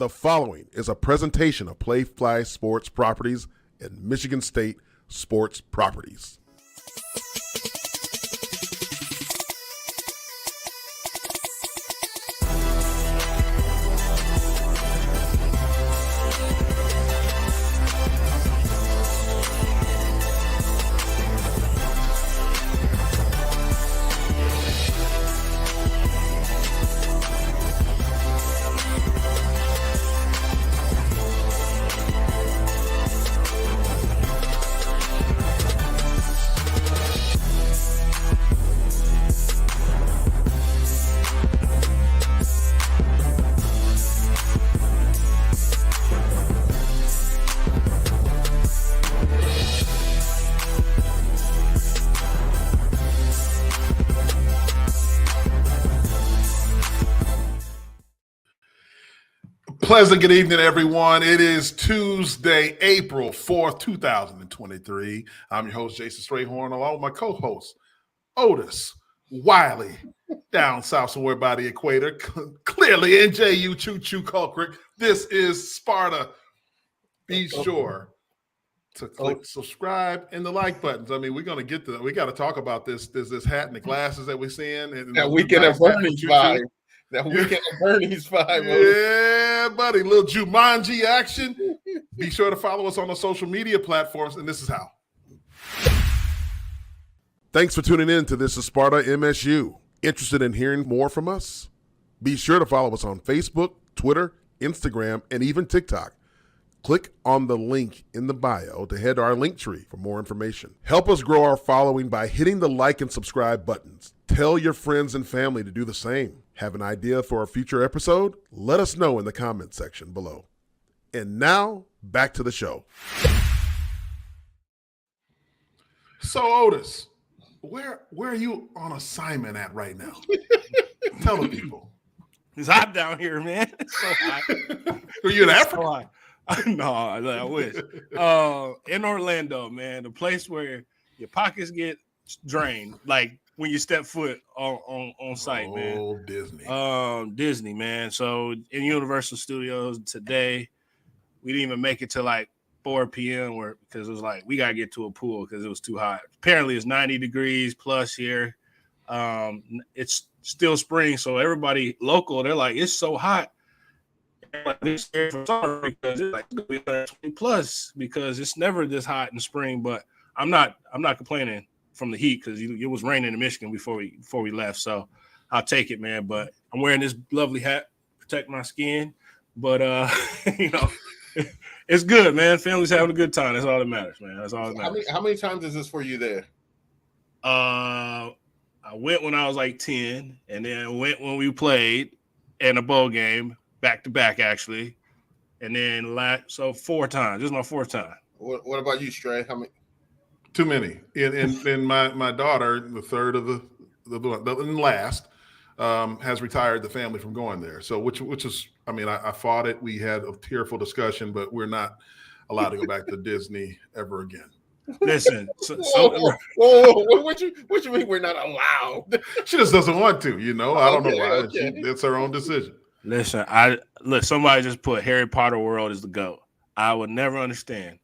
The following is a presentation of Playfly Sports Properties and Michigan State Sports Properties. Pleasant good evening, everyone. It is Tuesday, April 4th, 2023. I'm your host, Jason Strayhorn, along with my co-host, Otis Wiley, down south somewhere by the equator, clearly in Jehuu Jehuu Caulcrick. This is Sparta. Be sure to click subscribe and the like buttons. I mean, we're going to get to, we got to talk about this hat and the glasses that we're seeing. And that weekend of Bernie's vibe. That weekend of Bernie's vibe. Yeah, buddy. Little Jumanji action. Be sure to follow us on the social media platforms, and this is how. Thanks for tuning in to This is Sparta MSU. Interested in hearing more from us? Be sure to follow us on Facebook, Twitter, Instagram, and even TikTok. Click on the link in the bio to head to our link tree for more information. Help us grow our following by hitting the like and subscribe buttons. Tell your friends and family to do the same. Have an idea for a future episode? Let us know in the comment section below. And now, back to the show. So, Otis, where are you on assignment at right now? Tell the people. It's hot down here, man. It's so hot. Are you in Africa? No, I wish. In Orlando, man, the place where your pockets get drained, like when you step foot on site, man. Oh, Disney. Disney, man. So in Universal Studios today, we didn't even make it to like 4 p.m. because it was like we gotta get to a pool because it was too hot. Apparently, it's 90 degrees plus here. It's still spring, so everybody local, they're like, it's so hot. Because it's like 120 plus because it's never this hot in spring. But I'm not complaining from the heat because it was raining in Michigan before we left. So I'll take it, man. But I'm wearing this lovely hat, protect my skin. But it's good, man. Family's having a good time. That's all that matters, man. That's all that matters. How many times is this for you there? I went when I was like 10, and then went when we played in a bowl game. Back to back, actually, and then so 4 times. This is my 4th time. What about you, Stray? How many? Too many. And my daughter, the third of the last, has retired the family from going there. So which is, I mean, I fought it. We had a tearful discussion, but we're not allowed to go back to Disney ever again. Listen, what you mean we're not allowed? She just doesn't want to. I don't know why. Okay. It's her own decision. Listen, somebody just put Harry Potter World as the GOAT. I would never understand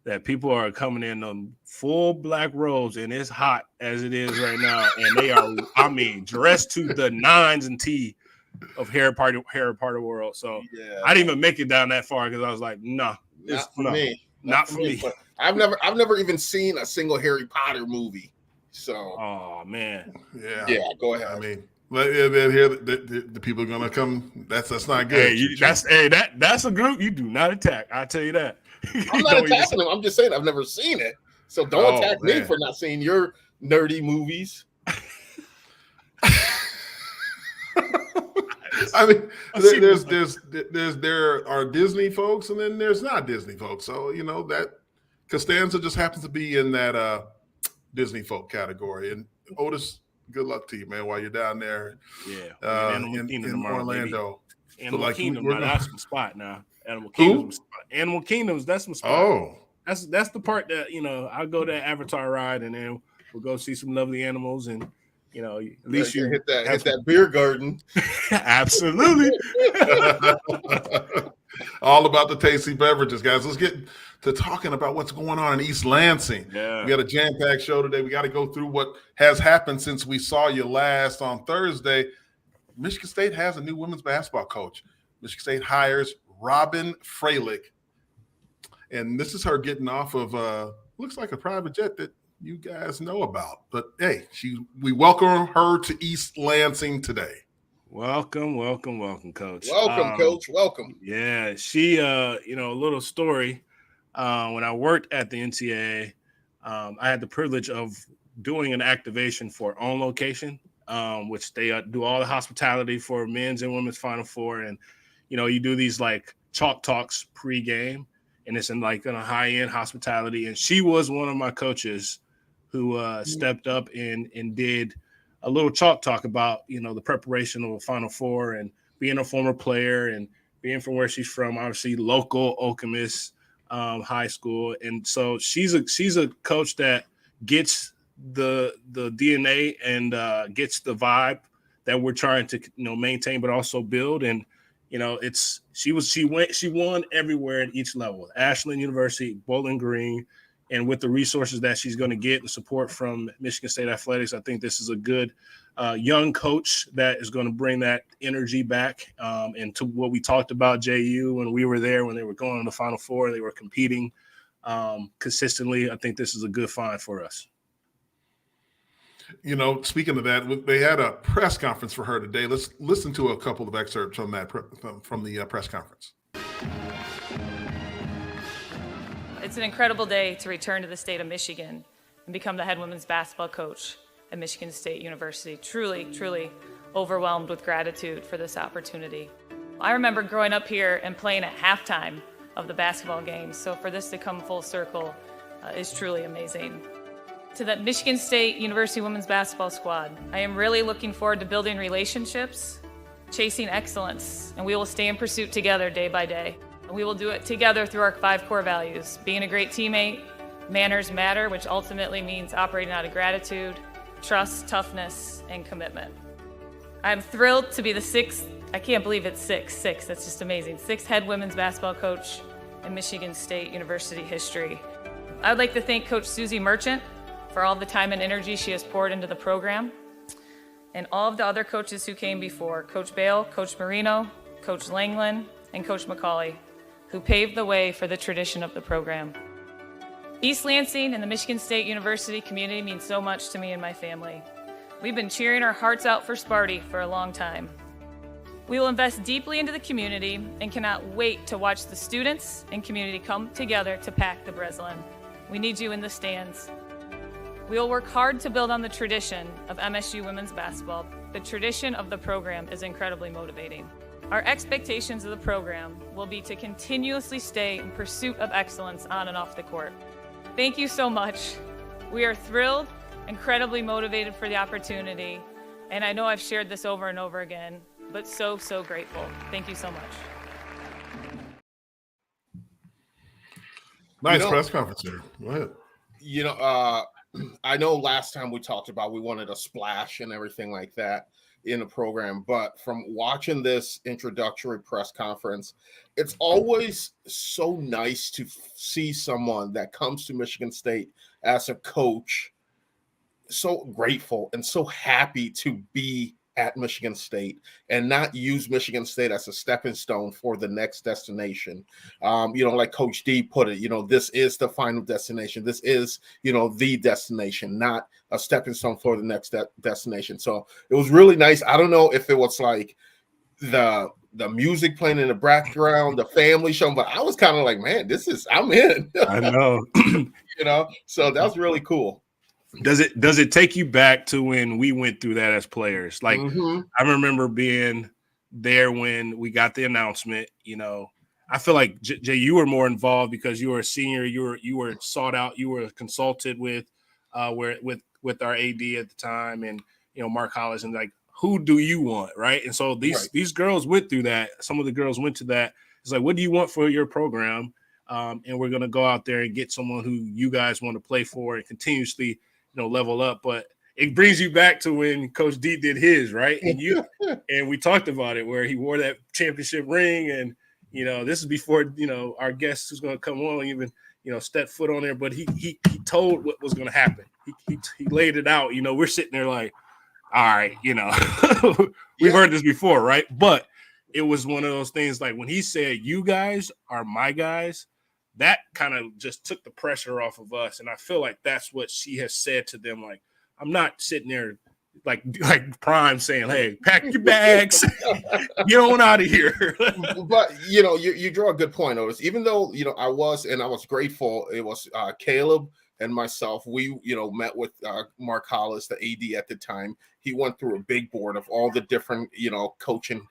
that people are coming in on full black robes and it's hot as it is right now. And they are, dressed to the nines and T of Harry Potter World. So yeah. I didn't even make it down that far because I was like, no, not for me. Not for me. I've never even seen a single Harry Potter movie. So, oh man. Yeah, go ahead. I mean, here the people are gonna come. That's not good. That's a group you do not attack. I tell you that. I'm not attacking them. I'm just saying I've never seen it. So don't attack me for not seeing your nerdy movies. I mean, there are Disney folks and then there's not Disney folks. So that Costanza just happens to be in that Disney folk category. And Otis, good luck to you, man, while you're down there. Yeah, in Orlando. Animal Kingdom, that's my spot now. Animal Kingdoms, that's my spot. Oh, that's the part that I'll go to that Avatar ride and then we'll go see some lovely animals and at least you hit that beer garden. Absolutely. All about the tasty beverages, guys. Let's get to talking about what's going on in East Lansing. Yeah. We got a jam-packed show today. We got to go through what has happened since we saw you last on Thursday. Michigan State has a new women's basketball coach. Michigan State hires Robin Fralick. And this is her getting off of looks like a private jet that you guys know about. But hey, we welcome her to East Lansing today. Welcome, Coach. Welcome, Coach. Welcome. Yeah, she a little story. When I worked at the NCAA, I had the privilege of doing an activation for On Location, which they do all the hospitality for men's and women's Final Four. And, you do these like chalk talks pregame, and it's in like a high-end hospitality. And she was one of my coaches who stepped up and did a little chalk talk about, the preparation of a Final Four and being a former player and being from where she's from, obviously local Okemos high school. And so she's a coach that gets the DNA and gets the vibe that we're trying to maintain, but also build. And she won everywhere at each level. Ashland University, Bowling Green, and with the resources that she's going to get and support from Michigan State Athletics, I think this is a good young coach that is going to bring that energy back. And to what we talked about, Jehuu, when we were there, when they were going to the Final Four, they were competing consistently. I think this is a good find for us. Speaking of that, they had a press conference for her today. Let's listen to a couple of excerpts from that from the press conference. It's an incredible day to return to the state of Michigan and become the head women's basketball coach at Michigan State University. Truly, truly overwhelmed with gratitude for this opportunity. I remember growing up here and playing at halftime of the basketball games, so for this to come full circle is truly amazing. To the Michigan State University women's basketball squad, I am really looking forward to building relationships, chasing excellence, and we will stay in pursuit together day by day. And we will do it together through our 5 core values: being a great teammate, manners matter, which ultimately means operating out of gratitude, trust, toughness, and commitment. I'm thrilled to be the 6th, I can't believe it's 6, that's just amazing, 6th head women's basketball coach in Michigan State University history. I would like to thank Coach Susie Merchant for all the time and energy she has poured into the program, and all of the other coaches who came before, Coach Bale, Coach Marino, Coach Langland, and Coach McCauley, who paved the way for the tradition of the program. East Lansing and the Michigan State University community means so much to me and my family. We've been cheering our hearts out for Sparty for a long time. We will invest deeply into the community and cannot wait to watch the students and community come together to pack the Breslin. We need you in the stands. We will work hard to build on the tradition of MSU women's basketball. The tradition of the program is incredibly motivating. Our expectations of the program will be to continuously stay in pursuit of excellence on and off the court. Thank you so much. We are thrilled, incredibly motivated for the opportunity, and I know I've shared this over and over again, but so grateful. Thank you so much. Nice press conference here. Go ahead. I know last time we talked about we wanted a splash and everything like that in the program, but from watching this introductory press conference, it's always so nice to see someone that comes to Michigan State as a coach so grateful and so happy to be at Michigan State and not use Michigan State as a stepping stone for the next destination. Like Coach D put it, this is the final destination. This is, the destination, not a stepping stone for the next destination. So it was really nice. I don't know if it was like the music playing in the background, the family show, but I was kind of like, man, I'm in. I know. So that was really cool. Does it take you back to when we went through that as players? Like, I remember being there when we got the announcement. I feel like Jay, you were more involved because you were a senior. You were sought out. You were consulted with our AD at the time, and Mark Hollis, and like, who do you want, right? And so these girls went through that. Some of the girls went to that. It's like, what do you want for your program? And we're gonna go out there and get someone who you guys want to play for and continuously level up. But it brings you back to when Coach D did his, right? And we talked about it where he wore that championship ring and This is before, our guest who's going to come on even, step foot on there. But he told what was going to happen. He laid it out. We're sitting there like, all right, we've heard this before, right? But it was one of those things like when he said, you guys are my guys, that kind of just took the pressure off of us. And I feel like that's what she has said to them. Like, I'm not sitting there like Prime saying, hey, pack your bags, get on out of here. But, you draw a good point, Otis. Even though, I was grateful. It was Caleb and myself. We, met with Mark Hollis, the AD at the time. He went through a big board of all the different, coaching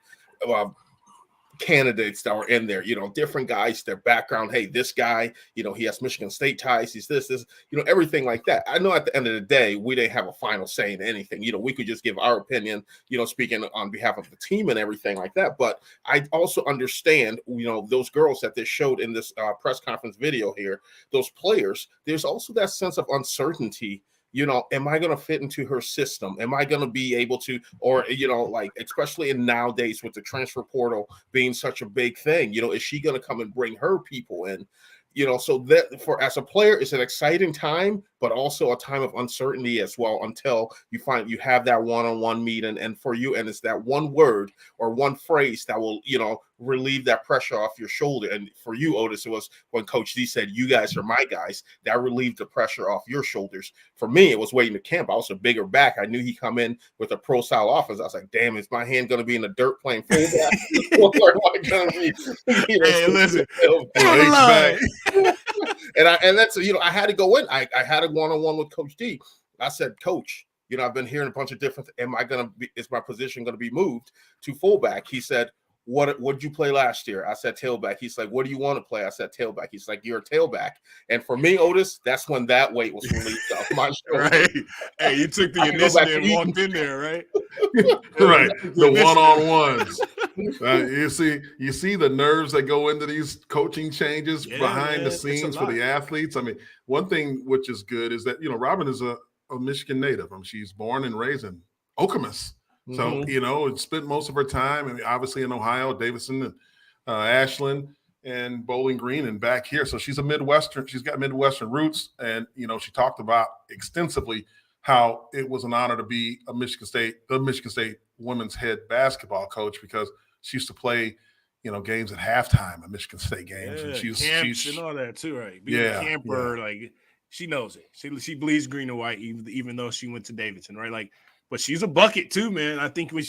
candidates that were in there, different guys, their background. Hey, this guy, he has Michigan State ties. He's this, everything like that. I know at the end of the day, we didn't have a final say in anything. We could just give our opinion, speaking on behalf of the team and everything like that. But I also understand, those girls that they showed in this press conference video here, those players, there's also that sense of uncertainty. Am I going to fit into her system? Am I going to be able to, or, especially in nowadays with the transfer portal being such a big thing, is she going to come and bring her people in? So that as a player, it's an exciting time, but also a time of uncertainty as well until you find you have that one-on-one meeting. And for you, and it's that one word or one phrase that will, relieve that pressure off your shoulder. And for you, Otis, it was when Coach D said, you guys are my guys, that relieved the pressure off your shoulders. For me, it was waiting to camp. I was a bigger back. I knew he'd come in with a pro style offense. I was like, damn, is my hand going to be in the dirt playing fullback? Or am I going to be, hey, listen, and that's, I had to go in. I had a one-on-one with Coach D. I said, Coach, I've been hearing a bunch of different, is my position going to be moved to fullback? He said, what did you play last year? I said tailback. He's like, what do you want to play? I said tailback. He's like, you're a tailback. And for me, Otis, that's when that weight was released off my shoulder. Right. Hey, you took the initiative and walked in there, right? Right. The one-on-ones. You see the nerves that go into these coaching changes behind the scenes for the athletes. I mean, one thing which is good is that, Robin is a Michigan native. She's born and raised in Okemos. So, it spent most of her time, obviously in Ohio, Davidson and Ashland and Bowling Green and back here. So she's got Midwestern roots. And, she talked about extensively how it was an honor to be the Michigan State women's head basketball coach, because she used to play, games at halftime at Michigan State games. Yeah, and she's and all that too, right? Being a camper, like she knows it. She bleeds green and white, even though she went to Davidson, right? Like, but she's a bucket too, man. I think like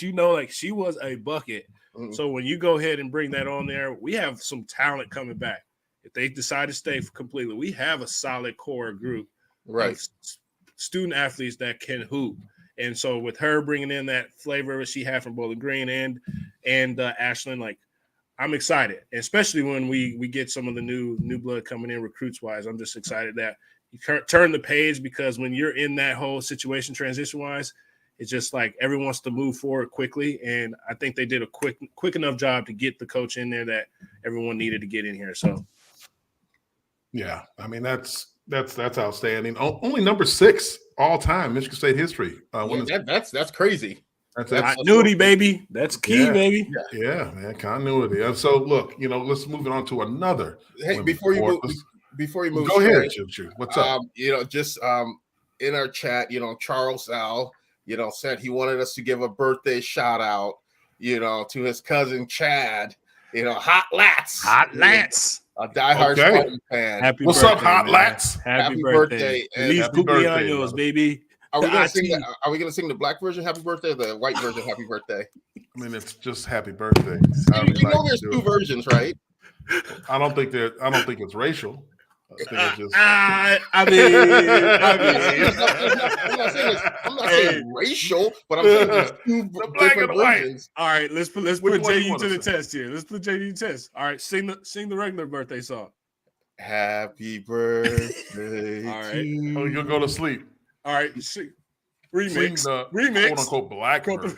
she was a bucket. Mm-hmm. So when you go ahead and bring that on there, we have some talent coming back. If they decide to stay completely, we have a solid core group, right? Of student athletes that can hoop. And so with her bringing in that flavor that she had from Bowling Green and Ashland, like I'm excited, especially when we get some of the new blood coming in recruits wise. I'm just excited that you turn the page, because when you're in that whole situation transition wise, it's just like everyone wants to move forward quickly, and I think they did a quick enough job to get the coach in there that everyone needed to get in here. So, yeah, I mean that's outstanding. Only number 6 all time Michigan State history. That's crazy. That's continuity, baby. That's key, baby. Yeah, man, continuity. And so, look, let's move it on to another. Hey, before you move, go ahead, Choo. What's up? Just in our chat, Charles L. said he wanted us to give a birthday shout out, to his cousin Chad, Hot Lats. A diehard Spartan fan. What's up, Hot Lats? Happy birthday. Happy birthday, baby. Are we gonna sing the black version happy birthday or the white version happy birthday? I mean, it's just happy birthday. There's 2 versions, right? I don't think it's racial. I'm not saying racial, but I'm saying there's 2 different versions. All right, let's put JD to the test here. Let's put JD to the test. All right, sing the regular birthday song. Happy birthday. All right. Oh, you'll go to sleep. All right, remix. Remix. Quote unquote black version.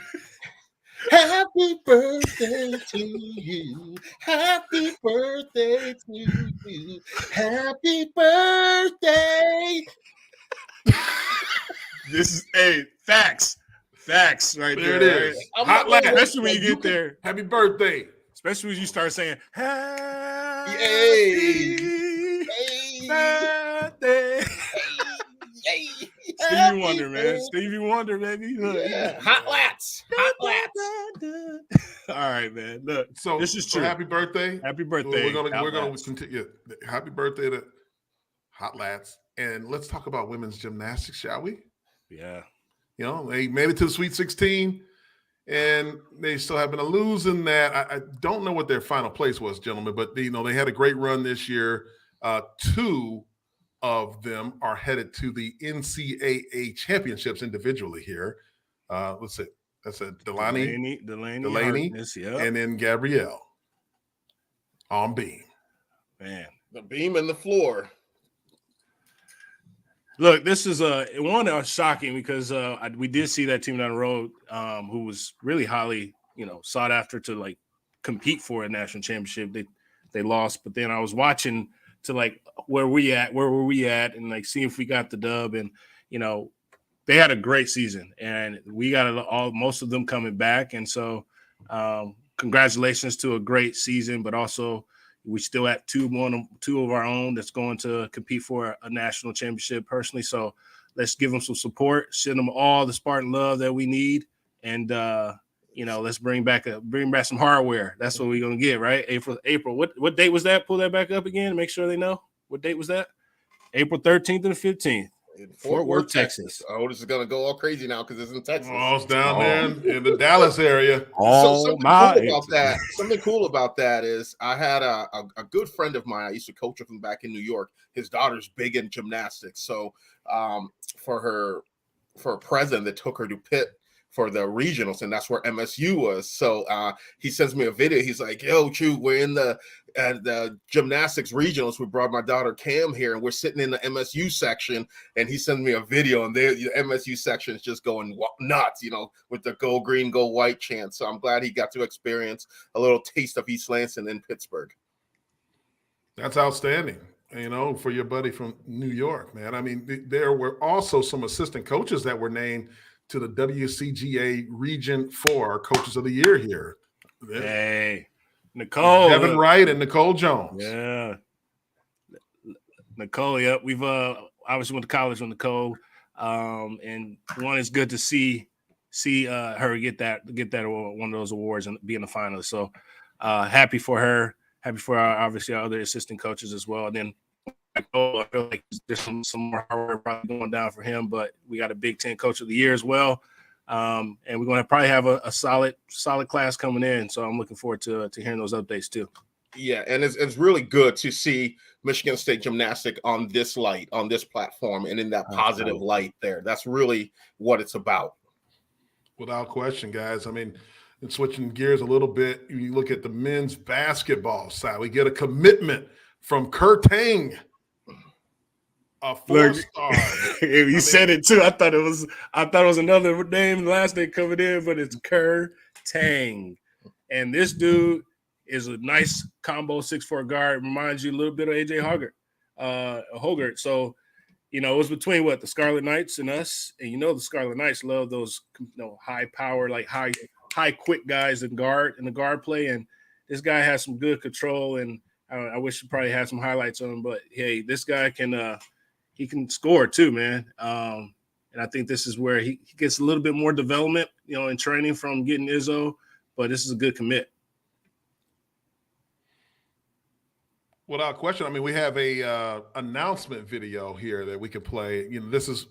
Happy birthday to you. Happy birthday to you. Happy birthday. This is facts right there. It is. Right? Hot Lats. Especially when you get there. Happy birthday. Especially when you start saying, "Happy Hey. birthday." Yay. Stevie Wonder, man. Stevie Wonder, baby. Look, Yeah. Hot lats. All right, man. Look, So this is true. Happy birthday. Happy birthday. We're gonna continue. Happy birthday to Hot Lats. And let's talk about women's gymnastics, shall we? Yeah. You know, they made it to the Sweet 16, and they still have been losing that. I don't know what their final place was, gentlemen, but they had a great run this year. 2 of them are headed to the NCAA championships individually here. Let's see. That's Delaney, Harkness, yeah. and then Gabrielle on beam. Man, the beam and the floor. Look, this is shocking because we did see that team down the road who was really highly sought after to like compete for a national championship. They lost, but then I was watching to like where were we at, and like seeing if we got the dub, and they had a great season, and we got most of them coming back, and so congratulations to a great season, but also we still at two of our own that's going to compete for a national championship personally. So let's give them some support, send them all the Spartan love that we need, and let's bring back some hardware. That's what we're gonna get, right? April. What date was that? Pull that back up again. Make sure they know what date was that. April 13th and the 15th. In Fort Worth, Texas. Otis is gonna go all crazy now because it's in Texas. Oh, it's down there in the Dallas area. Something cool about that is I had a good friend of mine. I used to coach with him back in New York. His daughter's big in gymnastics, so for a present, they took her to Pitt for the regionals, and that's where MSU was. So he sends me a video. He's like, "Yo, Choo, we're in the gymnastics regionals. We brought my daughter Cam here, and we're sitting in the MSU section." And he sends me a video, and the MSU section is just going nuts, with the "Go Green, Go White" chant. So I'm glad he got to experience a little taste of East Lansing in Pittsburgh. That's outstanding. For your buddy from New York, man. I mean, there were also some assistant coaches that were named to the WCGA Region 4 Coaches of the Year here. Hey, Nicole. Devin Wright and Nicole Jones. Yeah. Nicole, yep. We've obviously went to college with Nicole. And one is good to see her get that one of those awards and be in the finals. So happy for her. Happy for our other assistant coaches as well. And then I feel like there's some more hard work probably going down for him, but we got a Big Ten Coach of the Year as well, and we're going to probably have a solid class coming in. So I'm looking forward to hearing those updates too. Yeah, and it's really good to see Michigan State Gymnastic on this platform, and in that positive light there. That's really what it's about. Without question, guys. I mean, and switching gears a little bit, you look at the men's basketball side. We get a commitment from Kurtang. A 4-star. You said it too. I thought it was another name last name coming in, but it's Kurtang. And this dude is a nice combo 6'4" guard. Reminds you a little bit of AJ Hoggart. So, it was between the Scarlet Knights and us. And the Scarlet Knights love those high power, like high quick guys in the guard play. And this guy has some good control, and I wish you probably had some highlights on him, but hey, this guy can he can score too, man. And I think this is where he gets a little bit more development, in training from getting Izzo, but this is a good commit. Without question. I mean, we have a announcement video here that we can play. This is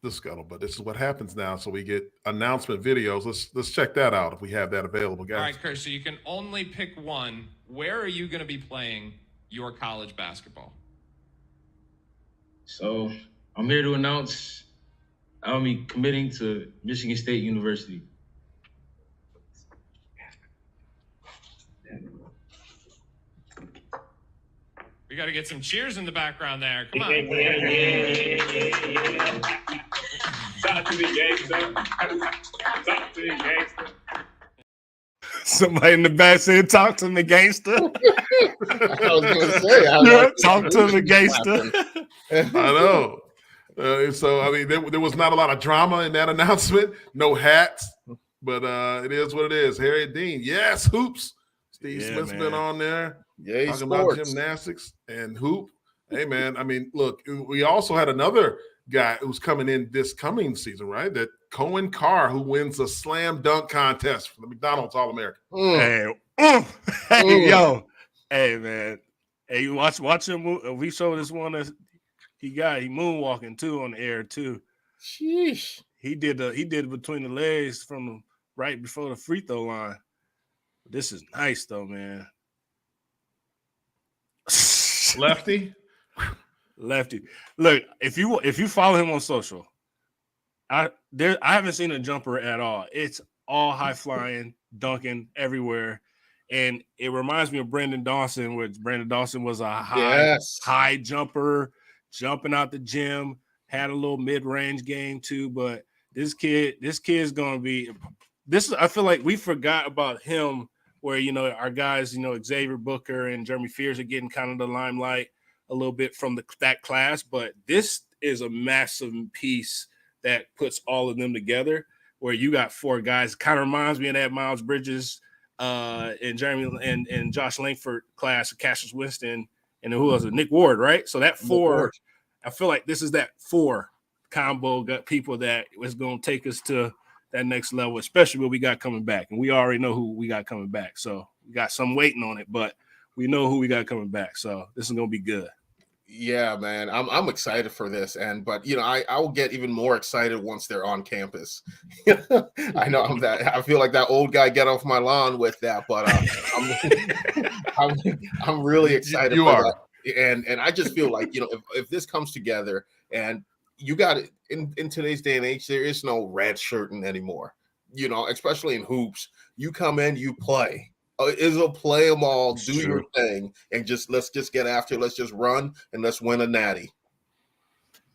the scuttlebutt. This is what happens now. So we get announcement videos. Let's check that out if we have that available, guys. All right, Kurt, so you can only pick one. Where are you going to be playing your college basketball? So I'm here to announce I'll be committing to Michigan State University. We got to get some cheers in the background there. Come on. Talk to the gangster. Talk to the gangster. Somebody in the back said, "Talk to me, gangster." I was going to say, talk to me, gangster. I know. So, I mean, there was not a lot of drama in that announcement. No hats, but it is what it is. Harriet Dean, yes, hoops. Steve Yeah, Smith's man. been on there Yay, talking about sports. gymnastics and hoop. Hey, man, I mean, look, we also had another guy who's coming in this coming season, right? That Cohen Carr, who wins a slam dunk contest for the McDonald's All-American. Hey, hey, yo, hey, man, hey, you watch him. We showed this one that he moonwalking too on the air too. Sheesh. He did between the legs from right before the free throw line. This is nice though, man. Lefty. Look, if you follow him on social, I haven't seen a jumper at all. It's all high flying, dunking everywhere, and it reminds me of Brandon Dawson, which Brandon Dawson was a high jumper, jumping out the gym, had a little mid range game too. But this kid's gonna be this. I feel like we forgot about him, where our guys, Xavier Booker and Jeremy Fears are getting kind of the limelight a little bit from that class, but this is a massive piece that puts all of them together, where you got four guys. Kind of reminds me of that Miles Bridges and Jeremy and Josh Langford class of Cassius Winston, and who was it? Nick Ward, right? So that four, I feel like this is that four combo got people that is going to take us to that next level, especially what we got coming back. And we already know who we got coming back. So we got some waiting on it, but we know who we got coming back. So this is going to be good. Yeah, man, I'm excited for this, but I will get even more excited once they're on campus. I know I feel like that old guy get off my lawn with that, but I'm really excited. You are, that. And I just feel like if this comes together, and you got it in today's day and age, there is no red shirting anymore. Especially in hoops, you come in, you play. It'll play them all, do your thing, and let's just get after it. Let's just run and let's win a natty.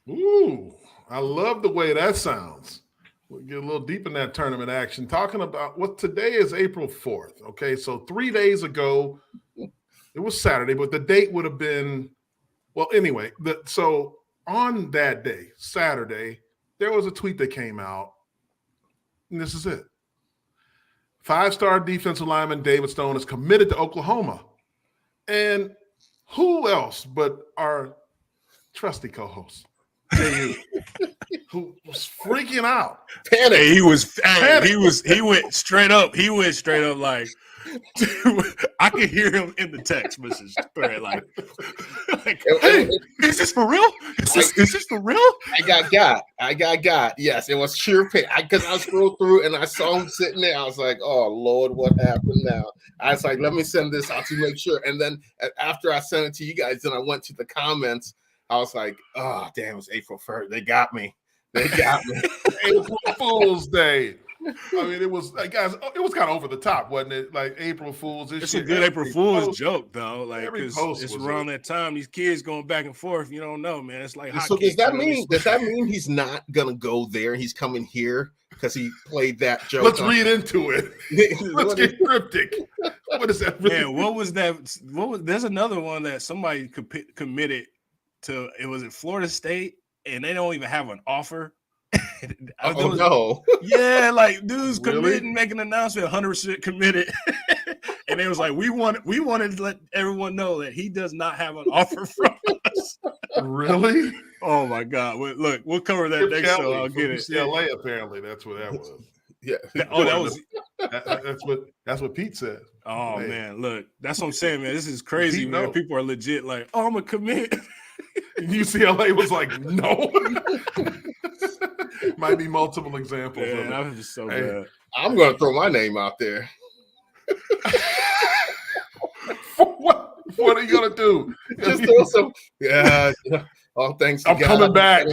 Ooh, I love the way that sounds. We'll get a little deep in that tournament action. Talking about what today is April 4th. Okay, so 3 days ago, it was Saturday, but the date would have been, well, anyway, so on that day, Saturday, there was a tweet that came out, and this is it. 5-star defensive lineman David Stone is committed to Oklahoma. And who else but our trusty co-host, Jehuu, who was freaking out. Panic. He went straight up. He went straight up like, I could hear him in the text message thread like hey, is this for real? Is this for real? I got. Yes, it was sheer pain. Because I scrolled through and I saw him sitting there. I was like, oh, Lord, what happened now? I was like, let me send this out to make sure. And then after I sent it to you guys, then I went to the comments. I was like, oh, damn, it's April 1st. They got me. April Fool's Day. I mean, it was guys. It was kind of over the top, wasn't it? Like April Fool's. It's a good April Fool's joke, though. Like it's around that time. These kids going back and forth. You don't know, man. It's like so. Does that mean he's not gonna go there? He's coming here because he played that joke. Let's read into it. Let's get cryptic. What is that? Man, what was that? There's another one that somebody committed to. It was at Florida State, and they don't even have an offer. No. Yeah, like dudes committing, making an announcement, 100% committed. And it was like, we wanted to let everyone know that he does not have an offer from us. Really? Oh my God. Look, we'll cover that next show. I'll get it. UCLA, apparently, that's what that was. Yeah. That's what Pete said. Oh man, look, that's what I'm saying, man. This is crazy, man. No. People are legit like, oh, I'm gonna commit. UCLA was like, no. Might be multiple examples. Yeah, that was just so bad. I'm gonna throw my name out there. What are you gonna do? Just throw some. Yeah. All thanks to I'm God. coming back.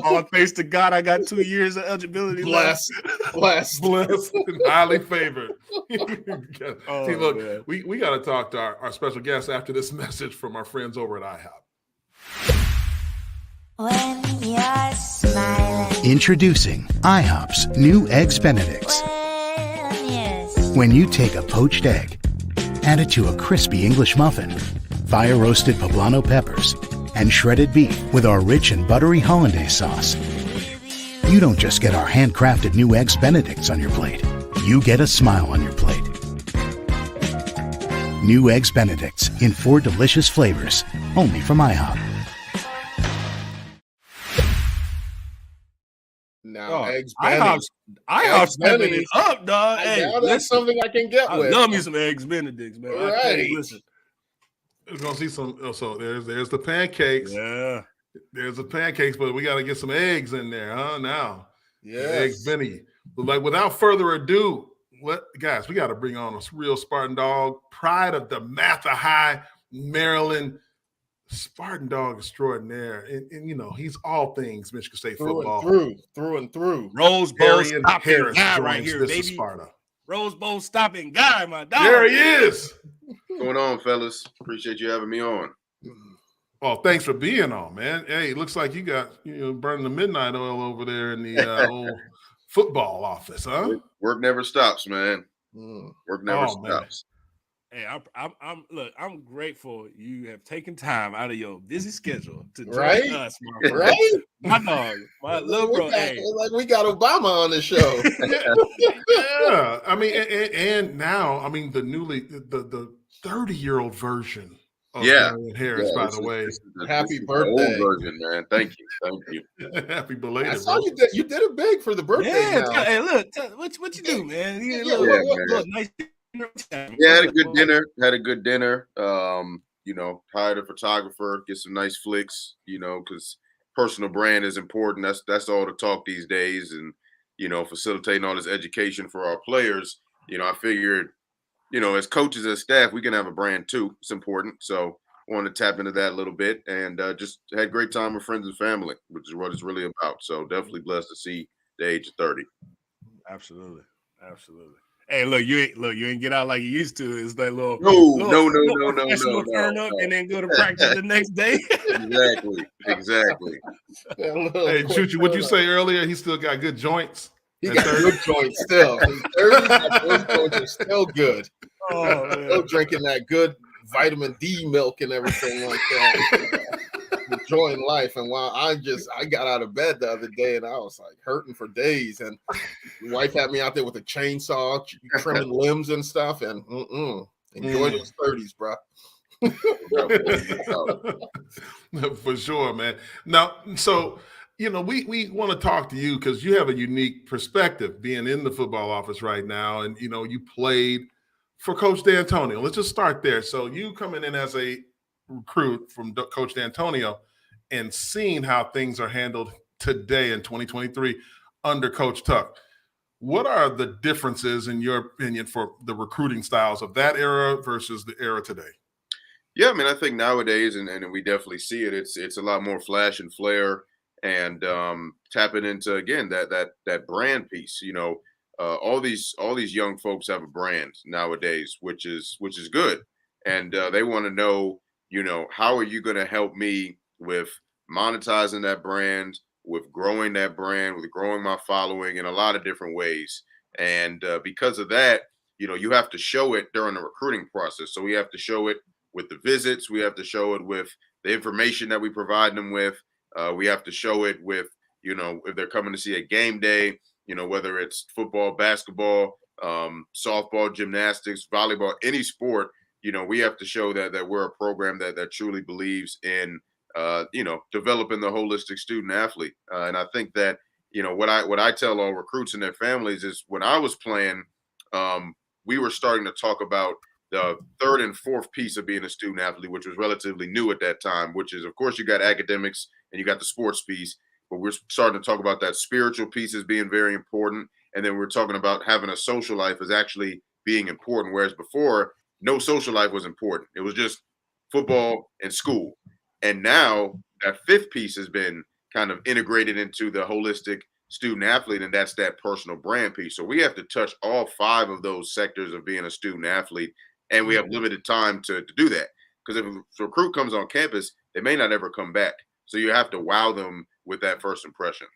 All thanks to God, I got 2 years of eligibility. Blessed, and highly favored. Oh, see, look, man. We got to talk to our special guest after this message from our friends over at IHOP. When you're smiling. Introducing IHOP's new Eggs Benedicts. When you take a poached egg, add it to a crispy English muffin, fire-roasted poblano peppers, and shredded beef with our rich and buttery hollandaise sauce. You don't just get our handcrafted new Eggs Benedicts on your plate. You get a smile on your plate. New Eggs Benedicts in 4 delicious flavors, only from IHOP. Now, eggs IHOP stepping it up, dog. Hey, now that's something I can get with. I love me some eggs Benedicts, man. Right. Listen. We're gonna see some. So there's the pancakes. Yeah. There's the pancakes, but we got to get some eggs in there, huh? Now, yes. Eggs Benny. But like, without further ado, guys, we got to bring on a real Spartan Dawg, pride of the Mather High, Maryland, Spartan Dawg extraordinaire, and you know he's all things Michigan State football, through and through. Rose Bowl Darien stopping Harris guy joins right here, this baby. is Sparta. Rose Bowl stopping guy, my dog. There he is. What's going on, fellas? Appreciate you having me on. Oh, thanks for being on, man. Hey, it looks like you got burning the midnight oil over there in the old football office, huh? Work never stops, man. Work never stops. Hey, I'm grateful you have taken time out of your busy schedule to join us, my friend. Right? My dog, my little bro. Like we got Obama on the show. Yeah, I mean, and now, I mean, the 30-year-old version of Darien Harris, by the way. Happy birthday, old version, man. Thank you. Happy belated. I saw you did it big for the birthday. Yeah, now. hey, look, what you do, man? Look, nice. Yeah, had a good dinner. Hired a photographer, get some nice flicks, because personal brand is important. That's all the talk these days. And, facilitating all this education for our players, I figured, as coaches and staff, we can have a brand too. It's important. So I wanted to tap into that a little bit and just had a great time with friends and family, which is what it's really about. So definitely blessed to see the age of 30. Absolutely. Hey, look, you ain't get out like you used to. It's that little no. Turn up and then go to practice the next day. Exactly. Hey, Choo, what'd you say earlier? He still got good joints. He got good joints still. Those joints are still good. Oh, man. Still drinking that good vitamin D milk and everything like that. Enjoying life. And while I got out of bed the other day and I was like hurting for days, and the wife had me out there with a chainsaw trimming limbs and stuff, and enjoy those 30s, bro. For sure, man. Now, so we want to talk to you because you have a unique perspective being in the football office right now, and you played for Coach D'Antonio. Let's just start there. So you coming in as a recruit from Coach D'Antonio and seeing how things are handled today in 2023 under Coach Tuck. What are the differences, in your opinion, for the recruiting styles of that era versus the era today? Yeah, I mean, I think nowadays, and we definitely see it, it's a lot more flash and flair and tapping into, again, that brand piece. All these young folks have a brand nowadays, which is good. And they want to know, how are you going to help me with monetizing that brand, with growing that brand, with growing my following in a lot of different ways. And because of that, you have to show it during the recruiting process. So we have to show it with the visits. We have to show it with the information that we provide them with. We have to show it with, if they're coming to see a game day, whether it's football, basketball, softball, gymnastics, volleyball, any sport, we have to show that we're a program that truly believes in, developing the holistic student athlete. And I think that, what I tell all recruits and their families is when I was playing, we were starting to talk about the third and fourth piece of being a student athlete, which was relatively new at that time, which is, of course, you got academics and you got the sports piece, but we're starting to talk about that spiritual piece as being very important. And then we're talking about having a social life as actually being important, whereas before, no social life was important. It was just football and school. And now that fifth piece has been kind of integrated into the holistic student athlete, and that's that personal brand piece. So we have to touch all 5 of those sectors of being a student athlete, and we have limited time to do that. Because if a recruit comes on campus, they may not ever come back. So you have to wow them with that first impression.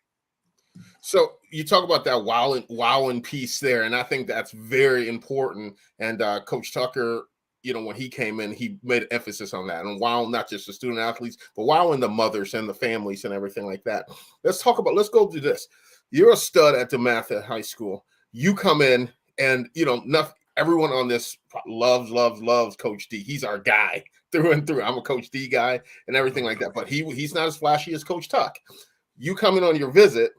So you talk about that wowing piece there, and I think that's very important. And Coach Tucker, when he came in, he made emphasis on that, and wowing not just the student athletes, but wowing the mothers and the families and everything like that. Let's go do this. You're a stud at DeMatha High School. You come in, and nothing. everyone on this loves Coach D. He's our guy through and through. I'm a Coach D guy and everything like that. But he's not as flashy as Coach Tuck. You come in on your visit,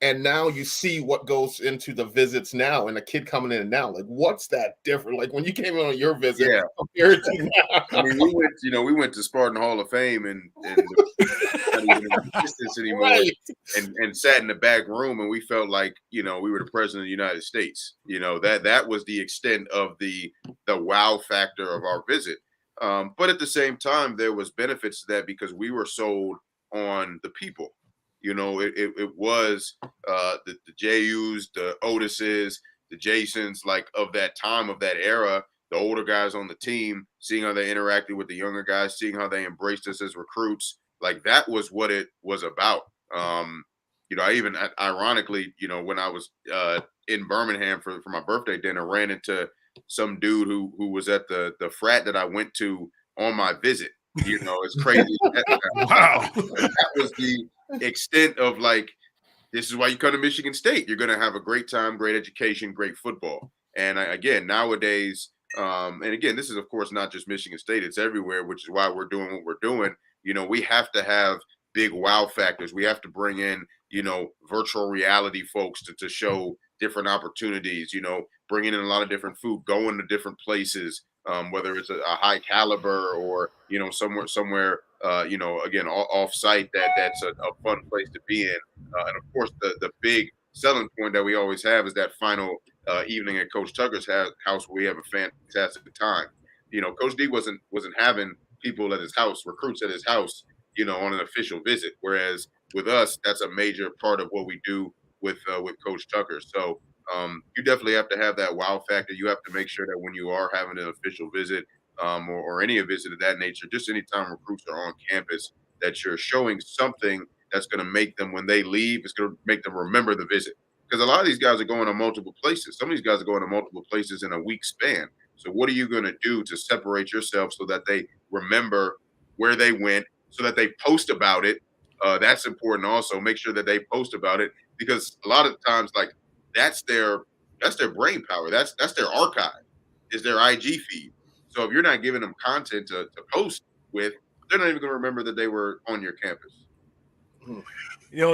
and now you see what goes into the visits now, and a kid coming in now. Like, what's that different? Like when you came in on your visit compared to now. I mean, we went to Spartan Hall of Fame and not even in existence anymore, Right. and sat in the back room, and we felt like we were the president of the United States. That was the extent of the wow factor of our visit. But at the same time, there was benefits to that because we were sold on the people. It was the Jehus, the Otises, the Jasons, like of that time, of that era, the older guys on the team, seeing how they interacted with the younger guys, seeing how they embraced us as recruits. Like that was what it was about. I even ironically, when I was in Birmingham for my birthday dinner, ran into some dude who was at the frat that I went to on my visit. It's crazy. Wow. That was the extent of like, this is why you come to Michigan State. You're going to have a great time, great education, great football. And again, nowadays, and again, this is of course not just Michigan State, it's everywhere, which is why we're doing what we're doing. We have to have big wow factors. We have to bring in, virtual reality folks to show different opportunities, bringing in a lot of different food, going to different places, whether it's a high caliber or, somewhere, again, off site that's a fun place to be in. And of course, the big selling point that we always have is that final evening at Coach Tucker's house where we have a fantastic time. Coach D wasn't having people at his house, recruits at his house, on an official visit. Whereas with us, that's a major part of what we do with Coach Tucker. So you definitely have to have that wow factor. You have to make sure that when you are having an official visit or any visit of that nature, just anytime recruits are on campus, that you're showing something that's going to make them, when they leave, it's going to make them remember the visit. Because a lot of these guys are going to multiple places. Some of these guys are going to multiple places in a week span. So what are you going to do to separate yourself so that they remember where they went, so that they post about it? That's important also. Make sure that they post about it, because a lot of times, like, that's their brain power. That's their archive, is their IG feed. So if you're not giving them content to post with, they're not even going to remember that they were on your campus.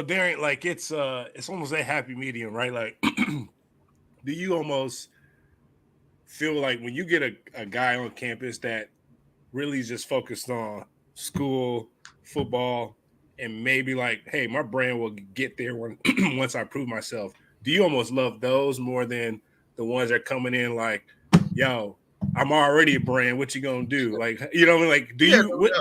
Darien, like it's almost a happy medium, right? Like, do you almost feel like when you get a guy on campus that really is just focused on school, football, and maybe like, hey, my brand will get there when once I prove myself? Do you almost love those more than the ones that are coming in like, yo, I'm already a brand, what you gonna do? Like, like,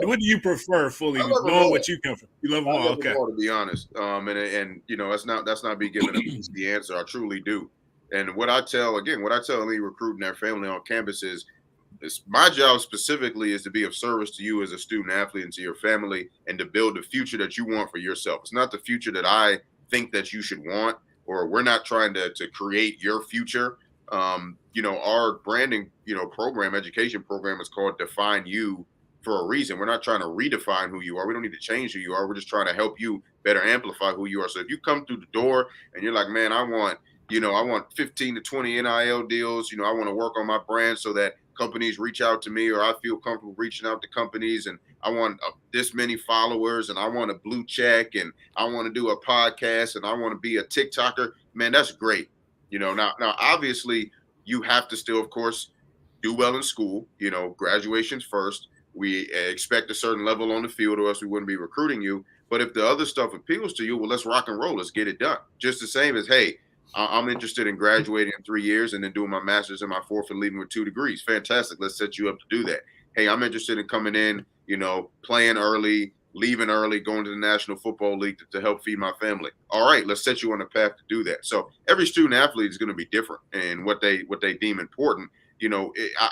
what do you prefer fully, knowing what you come from? You love them all, okay. To be honest. And that's not be giving the answer. I truly do. And what I tell any recruit and their family on campus is my job specifically is to be of service to you as a student athlete and to your family, and to build the future that you want for yourself. It's not the future that I think that you should want, or we're not trying to create your future. Our branding, education program is called Define You for a reason. We're not trying to redefine who you are. We don't need to change who you are. We're just trying to help you better amplify who you are. So if you come through the door and you're like, man, I want 15 to 20 NIL deals. I want to work on my brand so that companies reach out to me, or I feel comfortable reaching out to companies, and I want this many followers, and I want a blue check, and I want to do a podcast, and I want to be a TikToker. Man, that's great. Now obviously you have to still, of course, do well in school. Graduation's first. We expect a certain level on the field, or else we wouldn't be recruiting you. But if the other stuff appeals to you, well, let's rock and roll. Let's get it done. Just the same as, hey, I'm interested in graduating in 3 years and then doing my master's and my fourth and leaving with 2 degrees. Fantastic. Let's set you up to do that. Hey, I'm interested in coming in, playing early, leaving early, going to the National Football League to help feed my family. All right, let's set you on a path to do that. So every student athlete is going to be different in what they deem important.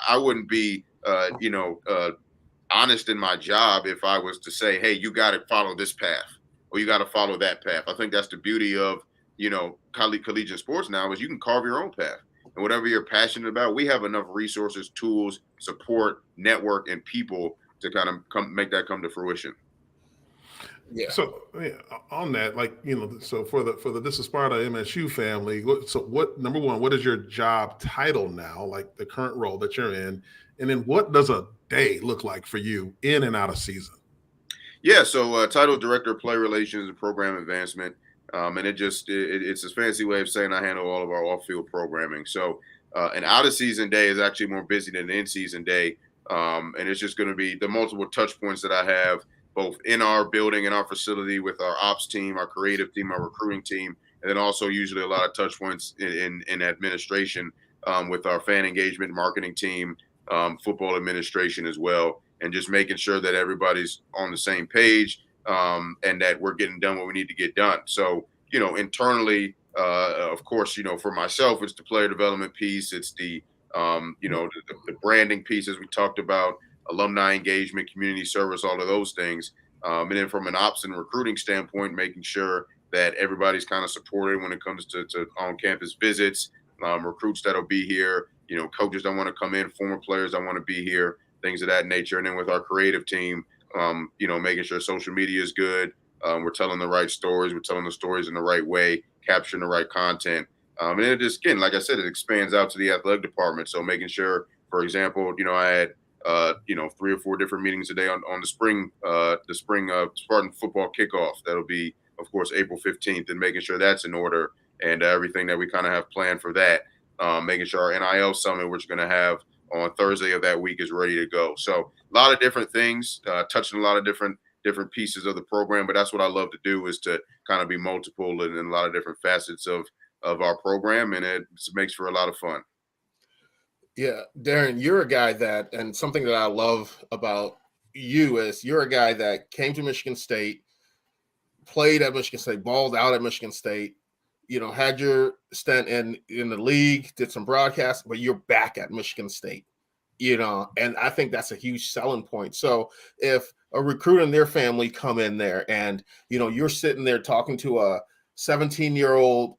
I wouldn't be, honest in my job if I was to say, hey, you got to follow this path or you got to follow that path. I think that's the beauty of, collegiate sports now, is you can carve your own path. And whatever you're passionate about, we have enough resources, tools, support, network, and people to kind of make that come to fruition. Yeah. So on that, like, so for the This is Sparta MSU family, number one, what is your job title now, like the current role that you're in, and then what does a day look like for you in and out of season? Yeah, so title director of player relations and program advancement, and it's a fancy way of saying I handle all of our off-field programming. So an out-of-season day is actually more busy than an in-season day, and it's just going to be the multiple touch points that I have both in our building and our facility with our ops team, our creative team, our recruiting team, and then also usually a lot of touch points in administration with our fan engagement marketing team, football administration as well, and just making sure that everybody's on the same page and that we're getting done what we need to get done. So, internally, of course, for myself, it's the player development piece. It's the branding piece, as we talked about, alumni engagement, community service, all of those things. And then from an ops and recruiting standpoint, making sure that everybody's kind of supported when it comes to on-campus visits, recruits that'll be here, coaches that want to come in, former players that want to be here, things of that nature. And then with our creative team, making sure social media is good. We're telling the right stories. We're telling the stories in the right way, capturing the right content. And it just, again, like I said, it expands out to the athletic department. So making sure, for example, I had 3 or 4 different meetings a day on the spring Spartan football kickoff. That'll be, of course, April 15th, and making sure that's in order and everything that we kind of have planned for that. Making sure our NIL summit, which we're going to have on Thursday of that week, is ready to go. So a lot of different things, touching a lot of different pieces of the program. But that's what I love to do, is to kind of be multiple and in a lot of different facets of our program, and it makes for a lot of fun. Yeah, Darren, you're a guy that, and something that I love about you is you're a guy that came to Michigan State, played at Michigan State, balled out at Michigan State, had your stint in the league, did some broadcasts, but you're back at Michigan State, and I think that's a huge selling point. So if a recruit and their family come in there and, you're sitting there talking to a 17-year-old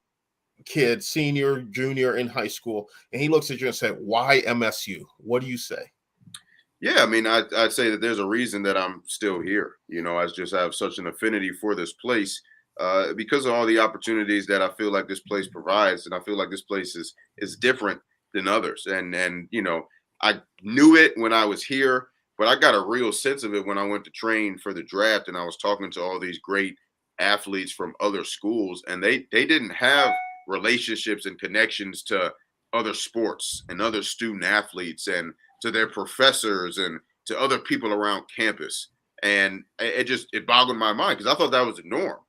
kid, senior, junior in high school, and he looks at you and says, why MSU? What do you say? Yeah, I mean, I'd say that there's a reason that I'm still here. I just have such an affinity for this place because of all the opportunities that I feel like this place provides, and I feel like this place is different than others. And I knew it when I was here, but I got a real sense of it when I went to train for the draft, and I was talking to all these great athletes from other schools, and they didn't have relationships and connections to other sports and other student athletes and to their professors and to other people around campus. And it boggled my mind, because I thought that was the norm.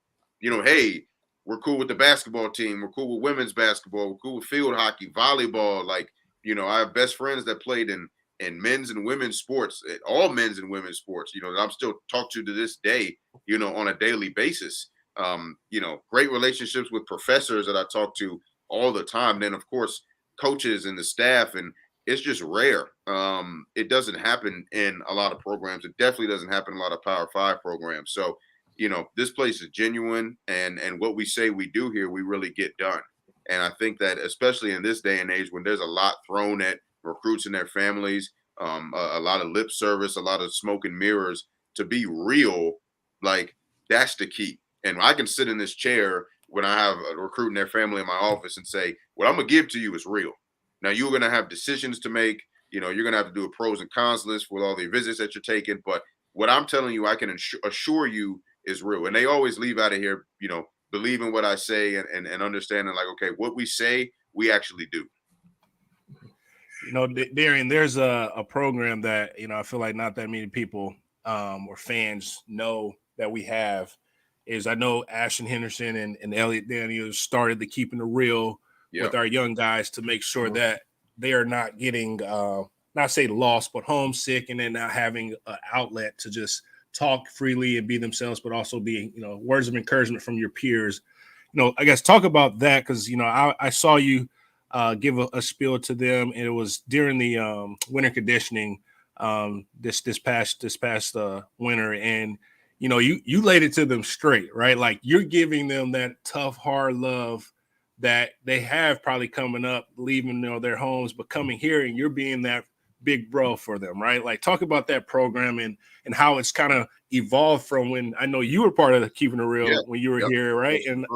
Hey, we're cool with the basketball team. We're cool with women's basketball. We're cool with field hockey, volleyball. Like, I have best friends that played in men's and women's sports, all men's and women's sports, that I'm still talked to this day, on a daily basis. Great relationships with professors that I talk to all the time. Then, of course, coaches and the staff, and it's just rare. It doesn't happen in a lot of programs. It definitely doesn't happen in a lot of Power 5 programs. So, this place is genuine, and what we say we do here, we really get done. And I think that, especially in this day and age, when there's a lot thrown at recruits and their families, a lot of lip service, a lot of smoke and mirrors, to be real, like, that's the key. And I can sit in this chair when I have a recruit and their family in my office and say, what I'm going to give to you is real. Now, you're going to have decisions to make. You're going to have to do a pros and cons list with all the visits that you're taking. But what I'm telling you, I can assure you is real. And they always leave out of here, believing what I say and understanding, like, okay, what we say, we actually do. Darien, there's a program that, I feel like not that many people or fans know that we have. Is I know Ashton Henderson and Elliot Daniels started the Keeping It Real with our young guys to make sure that they are not getting, not say lost, but homesick, and then not having an outlet to just talk freely and be themselves, but also be, words of encouragement from your peers. I guess talk about that, because, I saw you give a spiel to them, and it was during the winter conditioning this past winter, and you laid it to them straight, right? Like, you're giving them that tough, hard love that they have probably coming up, leaving their homes, but coming here, and you're being that big bro for them, right? Like, talk about that program and how it's kind of evolved from when I know you were part of Keeping It Real when you were here, right? And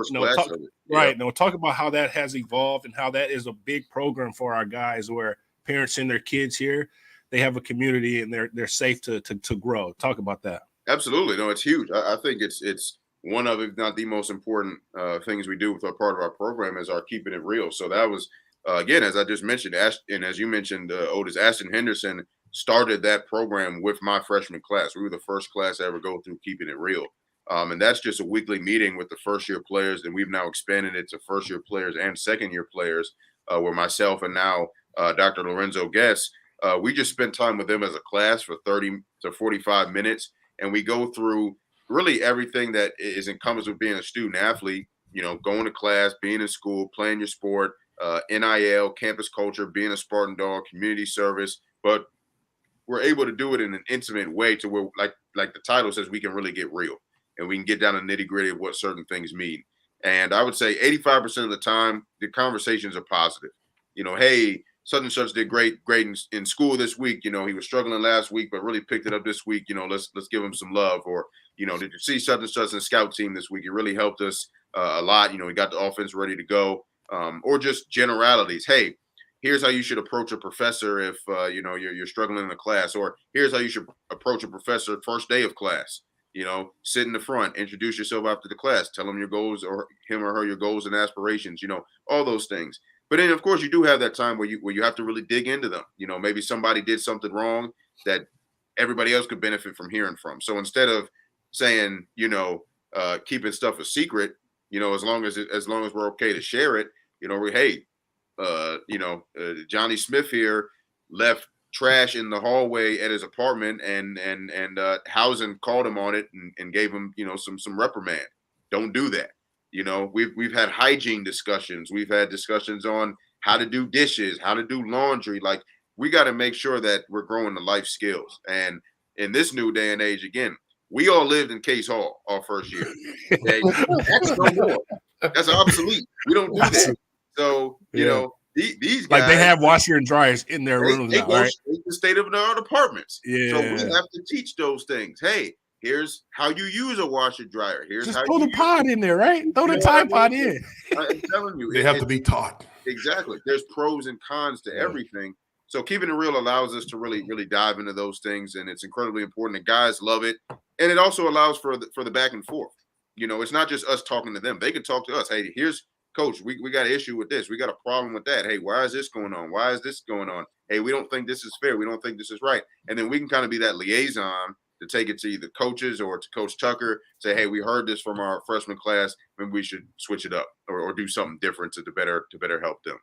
talk about how that has evolved and how that is a big program for our guys, where parents send their kids here, they have a community and they're safe to grow. Talk about that. Absolutely. No, it's huge. I think it's one of, if not the most important things we do with our part of our program is our Keeping It Real. So that was, again, as I just mentioned, and as you mentioned, Otis, Ashton Henderson started that program with my freshman class. We were the first class to ever go through Keeping It Real. And that's just a weekly meeting with the first-year players, and we've now expanded it to first-year players and second-year players, where myself and now Dr. Lorenzo Guess, we just spend time with them as a class for 30 to 45 minutes, and we go through really everything that is encompassed with being a student athlete, going to class, being in school, playing your sport, NIL, campus culture, being a Spartan Dawg, community service, but we're able to do it in an intimate way to where, like the title says, we can really get real and we can get down to nitty gritty of what certain things mean. And I would say 85% of the time, the conversations are positive. Hey, such and such did great in school this week. He was struggling last week, but really picked it up this week. Let's give him some love. Or, did you see such and such in the scout team this week? It really helped us a lot. We got the offense ready to go. Or just generalities. Hey, here's how you should approach a professor if you're struggling in a class. Or here's how you should approach a professor first day of class. Sit in the front, introduce yourself after the class, tell them your goals, or him or her your goals and aspirations. All those things. But then, of course, you do have that time where you have to really dig into them. Maybe somebody did something wrong that everybody else could benefit from hearing from. So instead of saying, keeping stuff a secret, as long as we're okay to share it, Johnny Smith here left trash in the hallway at his apartment, and Housen called him on it and gave him, some reprimand. Don't do that. We've had hygiene discussions. We've had discussions on how to do dishes, how to do laundry. Like, we got to make sure that we're growing the life skills. And in this new day and age, again, we all lived in Case Hall our first year. Okay? That's no more. That's obsolete. We don't do that. So, these guys, like, they have washer and dryers in their rooms now, right? The state-of-the-art apartments. Yeah. So we have to teach those things. Hey, here's how you use a washer dryer. Here's just how throw the pod in there, right? Throw the Tide Pod in. I'm telling you, they have to be taught. Exactly. There's pros and cons to everything. So Keeping It Real allows us to really, really dive into those things, and it's incredibly important. The guys love it, and it also allows for the back and forth. It's not just us talking to them. They can talk to us. Hey, here's Coach. We got an issue with this. We got a problem with that. Hey, why is this going on? Why is this going on? Hey, we don't think this is fair. We don't think this is right. And then we can kind of be that liaison to take it to either coaches or to Coach Tucker, say, hey, we heard this from our freshman class, maybe we should switch it up or do something different to better help them.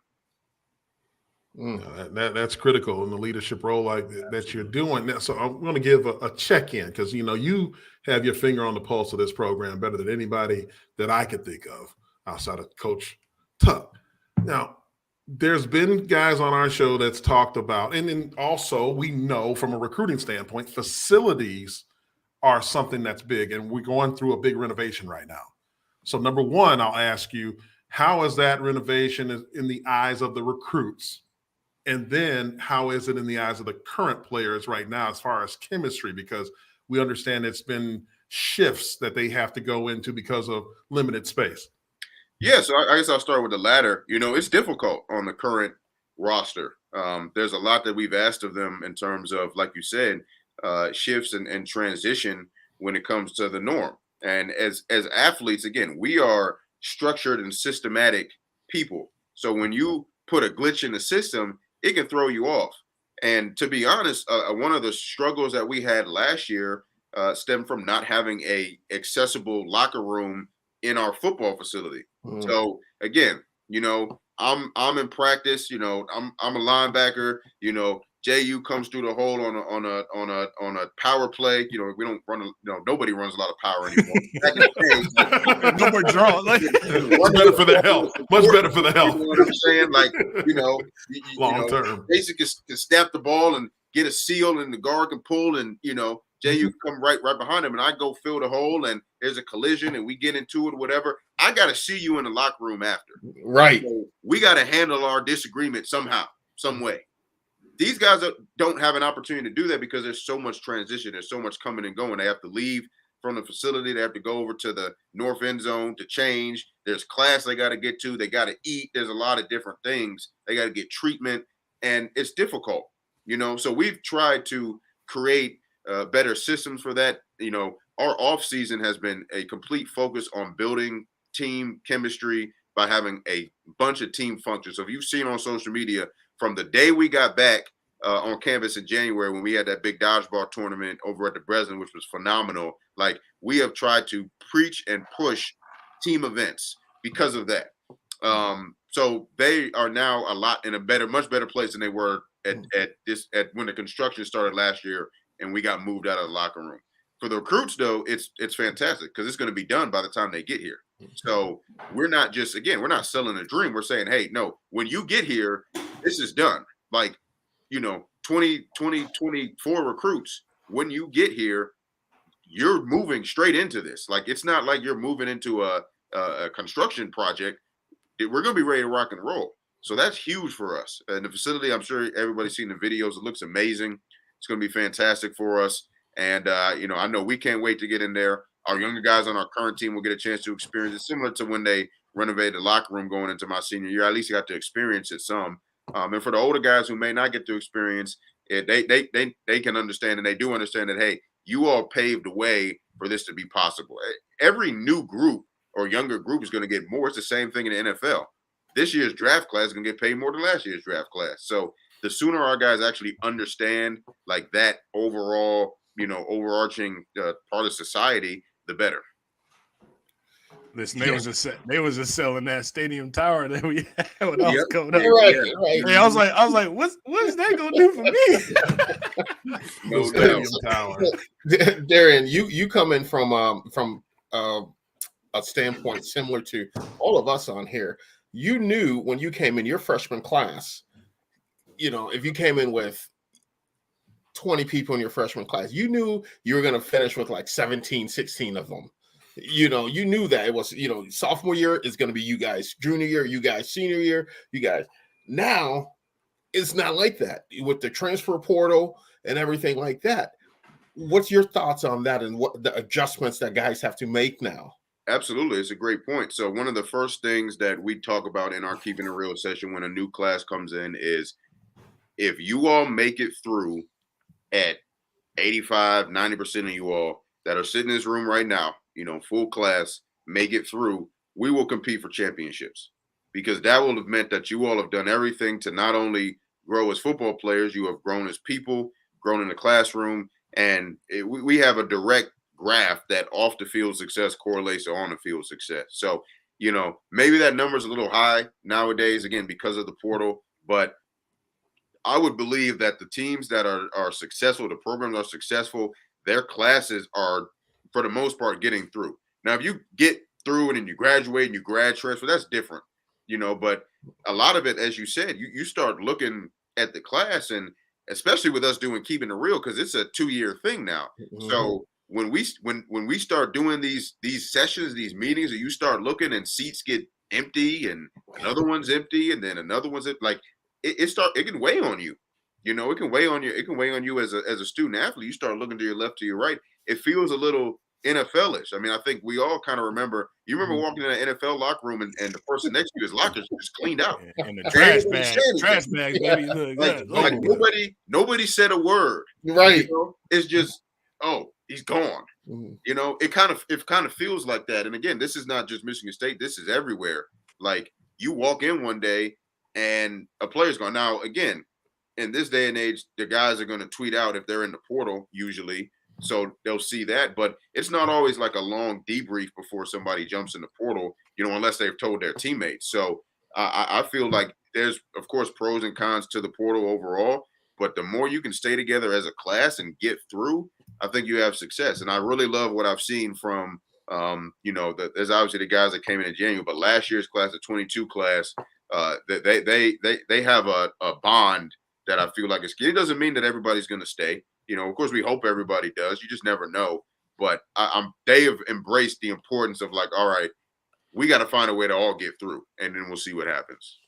That's critical in the leadership role like that you're doing. So I'm going to give a check-in because, you have your finger on the pulse of this program better than anybody that I could think of outside of Coach Tuck. Now, there's been guys on our show that's talked about, and then also we know from a recruiting standpoint, facilities are something that's big, and we're going through a big renovation right now. So number one, I'll ask you, how is that renovation in the eyes of the recruits? And then how is it in the eyes of the current players right now as far as chemistry? Because we understand it's been shifts that they have to go into because of limited space. Yeah, so I guess I'll start with the latter. It's difficult on the current roster. There's a lot that we've asked of them in terms of, like you said, shifts and transition when it comes to the norm. And as athletes, again, we are structured and systematic people. So when you put a glitch in the system, it can throw you off. And to be honest, one of the struggles that we had last year stemmed from not having a accessible locker room in our football facility. So again, I'm in practice. I'm a linebacker. Jehuu comes through the hole on a power play. We don't run. Nobody runs a lot of power anymore. Back in the day, no more draw. Much better for the health. Much better for the health. You know what I'm saying? Like long term. Basically, can snap the ball and get a seal, and the guard can pull, and Jehuu come right behind him, and I go fill the hole, and there's a collision, and we get into it or whatever. I got to see you in the locker room after. Right. So we got to handle our disagreement somehow, some way. these guys don't have an opportunity to do that because there's so much transition. There's so much coming and going. They have to leave from the facility. They have to go over to the north end zone to change. There's class they got to get to. They got to eat. There's a lot of different things. They got to get treatment, and it's difficult, So we've tried to create better systems for that. Our off season has been a complete focus on building team chemistry by having a bunch of team functions. So if you've seen on social media, from the day we got back on campus in January when we had that big dodgeball tournament over at the Breslin, which was phenomenal, like we have tried to preach and push team events because of that. So they are now in a much better place than they were at when the construction started last year and we got moved out of the locker room. For the recruits, though, it's fantastic because it's going to be done by the time they get here. So we're not we're not selling a dream. We're saying, hey, no, when you get here, this is done. Like, 24 recruits, when you get here, you're moving straight into this. Like, it's not like you're moving into a construction project. We're going to be ready to rock and roll. So that's huge for us. And the facility, I'm sure everybody's seen the videos. It looks amazing. It's going to be fantastic for us. And, I know we can't wait to get in there. Our younger guys on our current team will get a chance to experience it, similar to when they renovated the locker room going into my senior year. At least got to experience it some. And for the older guys who may not get to experience it, they can understand, and they do understand that, hey, you all paved the way for this to be possible. Every new group or younger group is going to get more. It's the same thing in the NFL. This year's draft class is going to get paid more than last year's draft class. So the sooner our guys actually understand like that overall, overarching part of society, the better. Listen, they was just selling that stadium tower that we had when I was coming up. Right. Yeah, I was like, what's that gonna do for me? No stadium tower. Darien, you come in from a standpoint similar to all of us on here. You knew when you came in your freshman class, if you came in with 20 people in your freshman class, you knew you were going to finish with like 17, 16 of them. You knew that it was, sophomore year is going to be you guys, junior year, you guys, senior year, you guys. Now, it's not like that with the transfer portal and everything like that. What's your thoughts on that and what the adjustments that guys have to make now? Absolutely. It's a great point. So one of the first things that we talk about in our Keeping It Real session when a new class comes in is if you all make it through at 85, 90% of you all that are sitting in this room right now, full class, make it through, we will compete for championships because that will have meant that you all have done everything to not only grow as football players, you have grown as people, grown in the classroom, and we have a direct graph that off the field success correlates to on the field success. So, maybe that number is a little high nowadays, again, because of the portal, but I would believe that the teams that are successful, the programs are successful, their classes are, for the most part, getting through. Now, if you get through and then you graduate and you grad transfer, that's different, but a lot of it, as you said, you start looking at the class, and especially with us doing Keeping It Real, because it's a 2-year thing now. Mm-hmm. So when we start doing these sessions, these meetings, and you start looking and seats get empty and another one's empty and then another one's like it can weigh on you. It can weigh on you. It can weigh on you as a student athlete. You start looking to your left, to your right. It feels a little NFL-ish. I mean, I think we all kind of remember. You remember walking in an NFL locker room and the person next to you, his lockers just cleaned out. And the trash bag, baby. Like nobody said a word. Right. It's just, oh, he's gone. Mm-hmm. It kind of feels like that. And again, this is not just Michigan State. This is everywhere. Like you walk in one day and a player's gone. Now, again, in this day and age, the guys are going to tweet out if they're in the portal usually. So they'll see that, but it's not always like a long debrief before somebody jumps in the portal, unless they've told their teammates. So I feel like there's, of course, pros and cons to the portal overall, but the more you can stay together as a class and get through, I think you have success. And I really love what I've seen from, there's obviously the guys that came in January, but last year's class, the 22 class, they have a bond that I feel like it doesn't mean that everybody's going to stay. Of course, we hope everybody does. You just never know. But they have embraced the importance of like, all right, we got to find a way to all get through, and then we'll see what happens.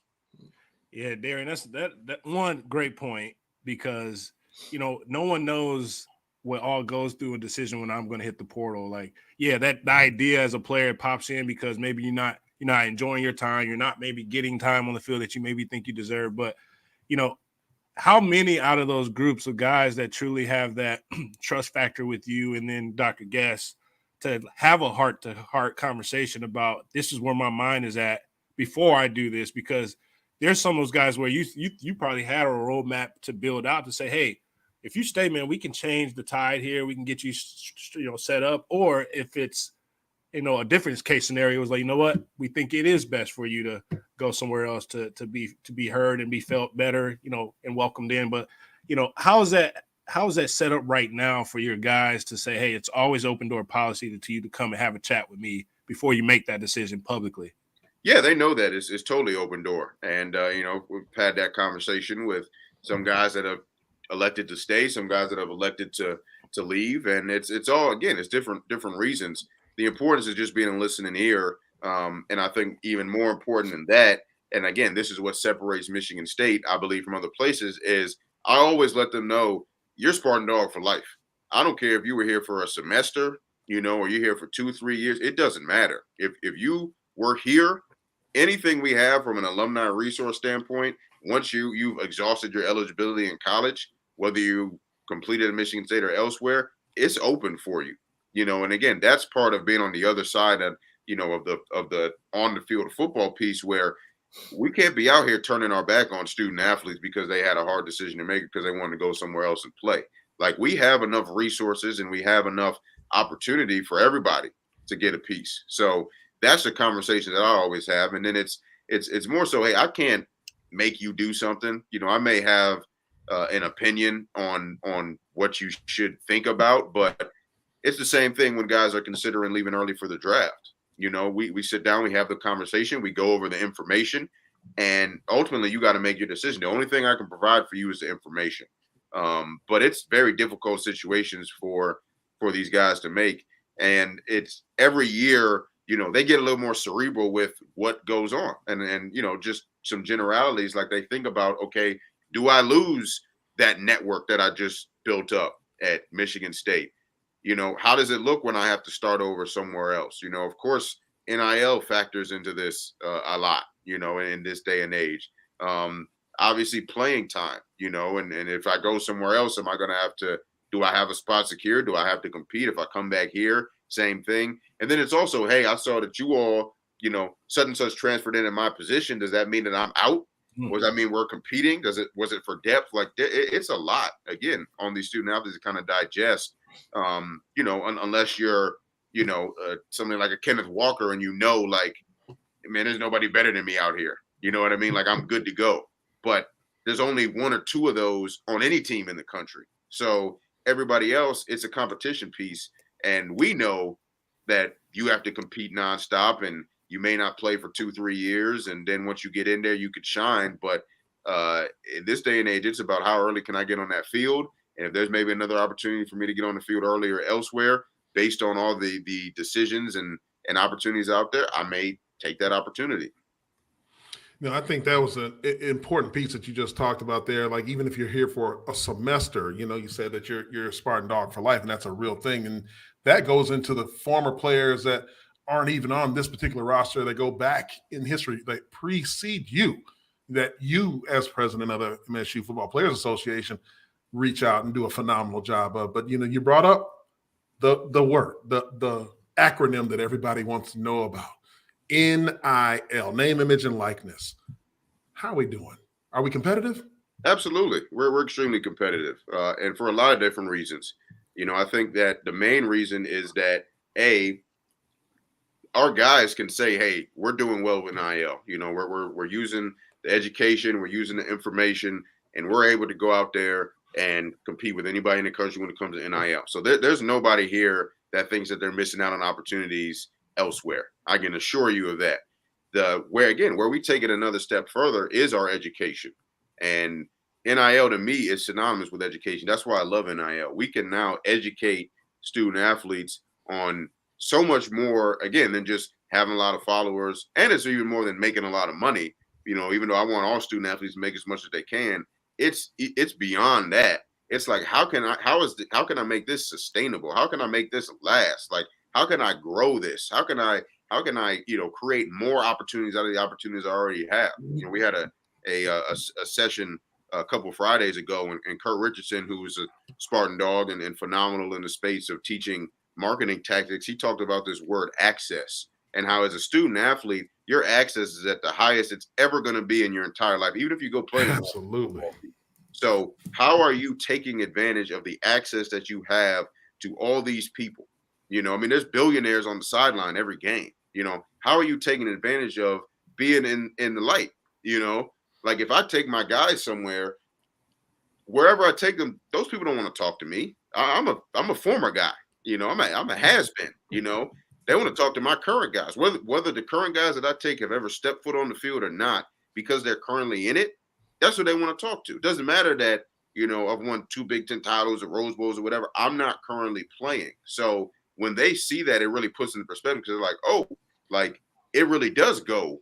Yeah, Darien, that's that one great point because, no one knows what all goes through a decision when I'm going to hit the portal. Like, yeah, the idea as a player pops in because maybe you're not enjoying your time. You're not maybe getting time on the field that you maybe think you deserve. But, how many out of those groups of guys that truly have that trust factor with you and then Dr. Guest to have a heart-to-heart conversation about this is where my mind is at before I do this? Because there's some of those guys where you probably had a roadmap to build out to say, hey, if you stay, man, we can change the tide here. We can get you, set up. Or if it's, a different case scenario is like, you know what, we think it is best for you to go somewhere else to be heard and be felt better, and welcomed in. But, how is that set up right now for your guys to say, hey, it's always open door policy to you to come and have a chat with me before you make that decision publicly? Yeah, they know that it's totally open door. And, we've had that conversation with some guys that have elected to stay, some guys that have elected to leave. And it's all, again, it's different reasons. The importance is just being a listening ear. And I think even more important than that, and again, this is what separates Michigan State, I believe, from other places, is I always let them know you're Spartan Dawg for life. I don't care if you were here for a semester, or you're here for 2-3 years. It doesn't matter. If you were here, anything we have from an alumni resource standpoint, once you've exhausted your eligibility in college, whether you completed at Michigan State or elsewhere, it's open for you. And again, that's part of being on the other side of, of the on the field football piece, where we can't be out here turning our back on student athletes because they had a hard decision to make because they wanted to go somewhere else and play. Like, we have enough resources and we have enough opportunity for everybody to get a piece. So that's the conversation that I always have. And then it's more so, hey, I can't make you do something. I may have an opinion on what you should think about, but it's the same thing when guys are considering leaving early for the draft. We sit down, we have the conversation, we go over the information, and ultimately you got to make your decision. The only thing I can provide for you is the information. But it's very difficult situations for these guys to make. And it's every year, they get a little more cerebral with what goes on. And just some generalities, like they think about, okay, do I lose that network that I just built up at Michigan State? How does it look when I have to start over somewhere else? Of course, NIL factors into this a lot, in this day and age. Obviously playing time, and if I go somewhere else, am I going to have to, do I have a spot secured? Do I have to compete? If I come back here, same thing. And then it's also, hey, I saw that you all, such and such transferred in my position. Does that mean that I'm out? Or does that mean we're competing? Was it for depth? Like, it's a lot, again, on these student athletes to kind of digest. Unless you're, something like a Kenneth Walker and like, man, there's nobody better than me out here. You know what I mean? Like, I'm good to go. But there's only 1 or 2 of those on any team in the country. So everybody else, it's a competition piece. And we know that you have to compete nonstop, and you may not play for 2-3 years. And then once you get in there, you could shine. But in this day and age, it's about how early can I get on that field? And if there's maybe another opportunity for me to get on the field earlier elsewhere, based on all the decisions and opportunities out there, I may take that opportunity. I think that was an important piece that you just talked about there. Like, even if you're here for a semester, you said that you're a Spartan Dawg for life, and that's a real thing. And that goes into the former players that aren't even on this particular roster, that go back in history, that precede you, that you, as president of the MSU Football Players Association, reach out and do a phenomenal job of. But, you brought up the word, the acronym that everybody wants to know about. NIL, name, image, and likeness. How are we doing? Are we competitive? Absolutely. We're extremely competitive, and for a lot of different reasons. I think that the main reason is that, our guys can say, hey, we're doing well with NIL. We're using the education, we're using the information, and we're able to go out there and compete with anybody in the country when it comes to NIL. So there's nobody here that thinks that they're missing out on opportunities elsewhere. I can assure you of that. Where we take it another step further is our education. And NIL to me is synonymous with education. That's why I love NIL. We can now educate student athletes on so much more, again, than just having a lot of followers. And it's even more than making a lot of money. Even though I want all student athletes to make as much as they can, it's beyond that. It's like, how can I make this sustainable? How can I make this last? Like, how can I grow this? How can I create more opportunities out of the opportunities I already have? We had a session a couple Fridays ago, and Kurt Richardson, who was a Spartan Dawg and phenomenal in the space of teaching marketing tactics, he talked about this word access, and how as a student athlete, your access is at the highest it's ever going to be in your entire life, even if you go play. Absolutely. So how are you taking advantage of the access that you have to all these people? There's billionaires on the sideline every game. How are you taking advantage of being in the light? Like, if I take my guys somewhere, wherever I take them, those people don't want to talk to me. I'm a former guy. I'm a has-been. They want to talk to my current guys, whether the current guys that I take have ever stepped foot on the field or not, because they're currently in it. That's what they want to talk to. It doesn't matter that, I've won 2 Big Ten titles or Rose Bowls or whatever. I'm not currently playing. So when they see that, it really puts into perspective, because they're like, oh, like, it really does go,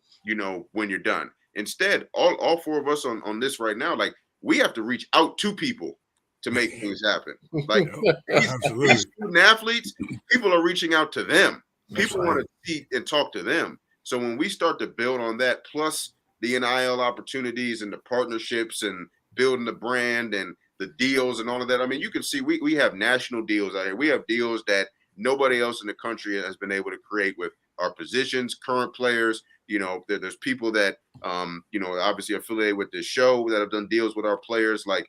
when you're done. Instead, all 4 of us on this right now, like, we have to reach out to people to make things happen. Like, these student athletes, people are reaching out to them. People want to see and talk to them. So when we start to build on that, plus the NIL opportunities and the partnerships and building the brand and the deals and all of that, I mean, you can see we have national deals out here. We have deals that nobody else in the country has been able to create with our positions, current players. There's people that, obviously affiliated with this show that have done deals with our players. Like,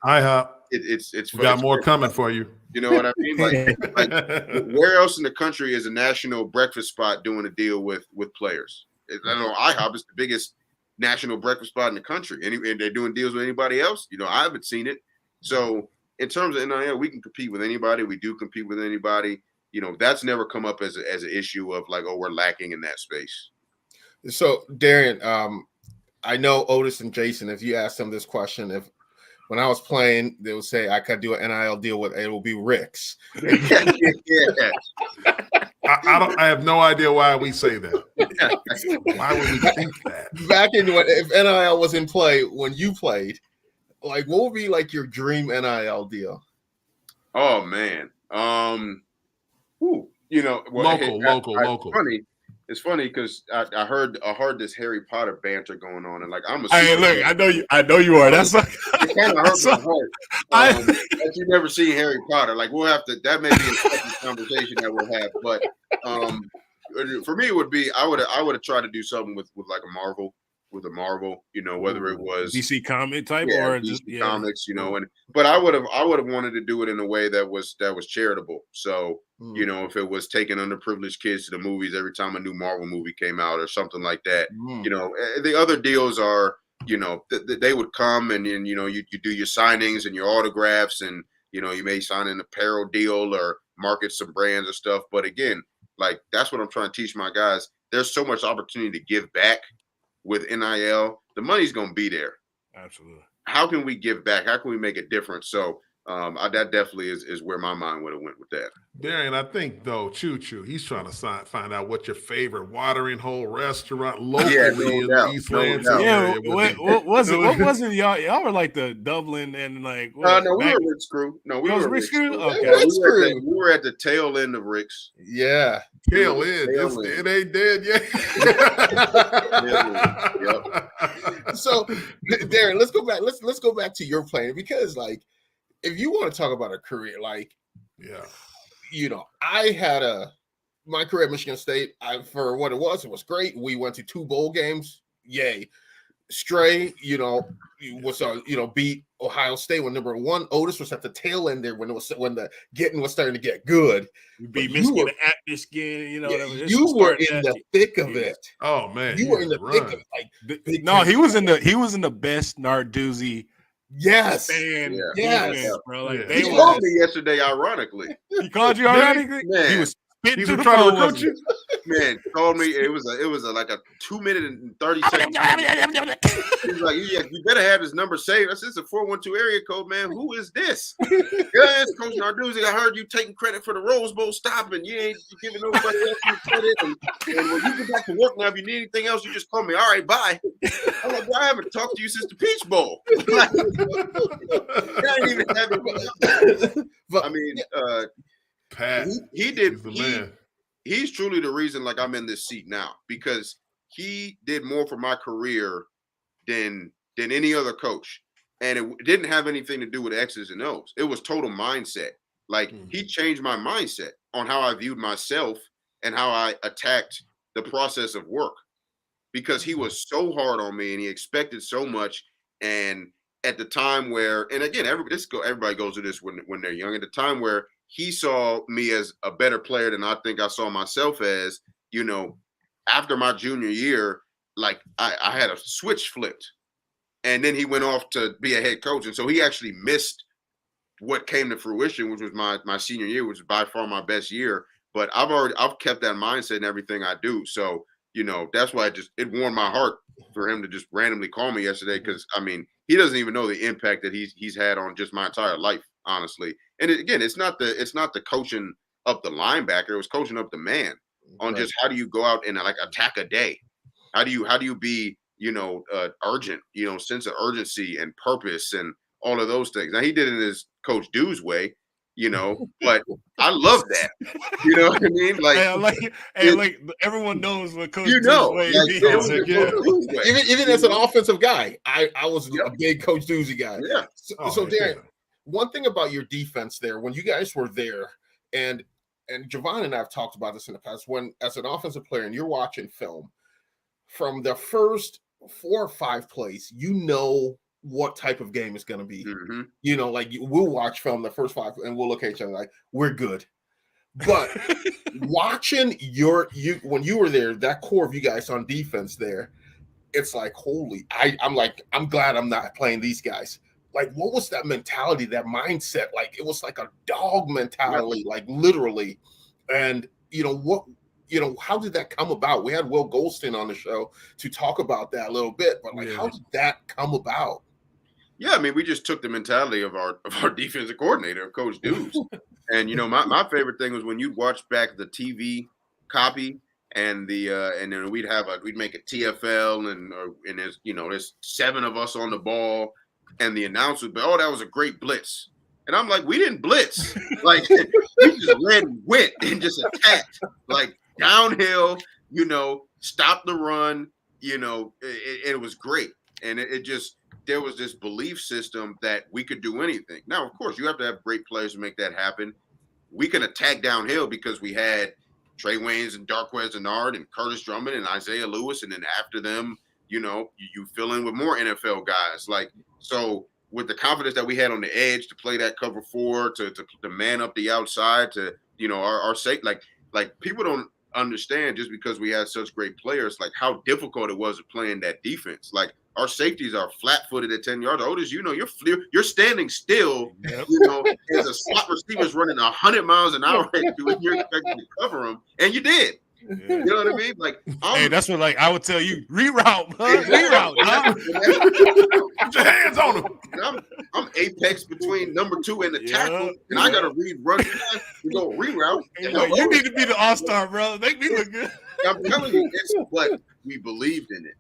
it's we got more coming for you. You know what I mean? Like where else in the country is a national breakfast spot doing a deal with players? I know IHOP is the biggest national breakfast spot in the country. And they're doing deals with anybody else? I haven't seen it. So in terms of NIL, we can compete with anybody. We do compete with anybody. That's never come up as an issue of like, oh, we're lacking in that space. So Darien, I know Otis and Jason, if you ask them this question, when I was playing, they would say I could do an NIL deal with it will be Rick's. Yeah. I have no idea why we say that. Why would we think that? Back in if NIL was in play when you played, like, what would be like your dream NIL deal? Oh man. Local. It's funny because I heard this Harry Potter banter going on, and like, I'm a hey, look, I know you are. That's like, it kind of hurt my heart that you've never seen Harry Potter. Like, we'll have to, that may be a separate conversation that we'll have. But for me, it would be I would have tried to do something with like a Marvel. With a Marvel, whether it was DC comic type or DC just comics, but I would have wanted to do it in a way that was charitable. So, if it was taking underprivileged kids to the movies every time a new Marvel movie came out or something like that, the other deals are, they would come and you do your signings and your autographs, and you may sign an apparel deal or market some brands and stuff. But again, like, that's what I'm trying to teach my guys. There's so much opportunity to give back. With NIL, the money's going to be there. Absolutely. How can we give back? How can we make a difference? So that definitely is where my mind would have went with that. Darien, I think, though, Choo, he's trying to find out what your favorite watering hole restaurant locally in the East Lansing area. What was it? Y'all were like the Dublin and like. No, we were Rick's Crew. No, we were Rick's Crew. Okay. We were at the tail end of Rick's. Yeah. Tail end. It ain't dead yet. Yep. So, Darien, let's go back. Let's go back to your playing, because like, if you want to talk about a career, like, I had my career at Michigan State. For what it was great. We went to 2 bowl games. Yay. Stray, beat Ohio State when number 1. Otis was at the tail end there when the getting was starting to get good. We beat Michigan at Michigan, you were in the thick of it. Oh man, you were in the thick of it. Like, he was in the best Narduzzi. Yes. Man, yes. Bro. Like, he called me yesterday, ironically. He called you ironically? Man. He was spitting He's to the trying to phone, recruit you. man called me. It was like a 2 minute and 30 seconds. He was like, yeah, you better have his number saved. I said, it's a 412 area code, man. Who is this? Yeah, it's Coach Narduzzi. I heard you taking credit for the Rose Bowl stopping. You ain't giving nobody else any credit. And when you get back to work now, if you need anything else, you just call me. All right, bye. I'm like, I haven't talked to you since the Peach Bowl. Like, I ain't even having. I mean, Pat, he did. He's the man. He's truly the reason, like, I'm in this seat now, because he did more for my career than any other coach. And it didn't have anything to do with X's and O's. It was total mindset. Like, he changed my mindset on how I viewed myself and how I attacked the process of work, because he was so hard on me and he expected so much. And at the time where, and again, everybody goes through this when they're young, at the time where he saw me as a better player than I think I saw myself as, you know, after my junior year, like I had a switch flipped, and then he went off to be a head coach. And so he actually missed what came to fruition, which was my senior year, which was by far my best year. But I've kept that mindset in everything I do. So, you know, that's why it warmed my heart for him to just randomly call me yesterday. Cause I mean, he doesn't even know the impact that he's had on just my entire life, honestly. And again, it's not the coaching up the linebacker. It was coaching up the man on just how do you go out and like attack a day? How do you be, you know, urgent, you know, sense of urgency and purpose and all of those things. Now he did it in his Coach Dew's way, you know, but I love that. You know what I mean? Like, like everyone knows what Coach Dew's way is. Even as an offensive guy, I was a big Coach Dewsy guy. Yeah. So Darren, one thing about your defense there, when you guys were there, and Javon and I have talked about this in the past, when as an offensive player and you're watching film, from the first 4 or 5 plays, you know what type of game it's going to be. Mm-hmm. You know, like we'll watch film the first 5 and we'll look at each other like, we're good. But watching when you were there, that core of you guys on defense there, it's like, I'm glad I'm not playing these guys. Like, what was that mentality, that mindset? Like, it was like a dog mentality, like literally. And, how did that come about? We had Will Goldstein on the show to talk about that a little bit, but how did that come about? Yeah, I mean, we just took the mentality of our defensive coordinator, Coach Dew's. And, my favorite thing was when you'd watch back the TV copy and then we'd make a TFL and there's 7 of us on the ball. And the announcer would be, that was a great blitz. And I'm like, we didn't blitz. Like, we just led and went and just attacked. Like, downhill, stopped the run, it was great. And there was this belief system that we could do anything. Now, of course, you have to have great players to make that happen. We can attack downhill because we had Trey Waynes and Darquez Denard and Curtis Drummond and Isaiah Lewis. And then after them, you fill in with more NFL guys. Like, so with the confidence that we had on the edge to play that cover 4, to man up the outside, to, our sake, like people don't understand, just because we had such great players, like how difficult it was playing that defense. Like, our safeties are flat-footed at 10 yards. Otis, you're standing still, as a slot receiver's running 100 miles an hour at you, and you're expected to cover them, and you did. You know what I mean? Like, hey, that's what I would tell you. Reroute, huh? Put your hands on them. I'm apex between number 2 and the tackle, and I gotta run past to go reroute. You need to be the all-star, bro. Make me look good. I'm telling you, but we believed in it,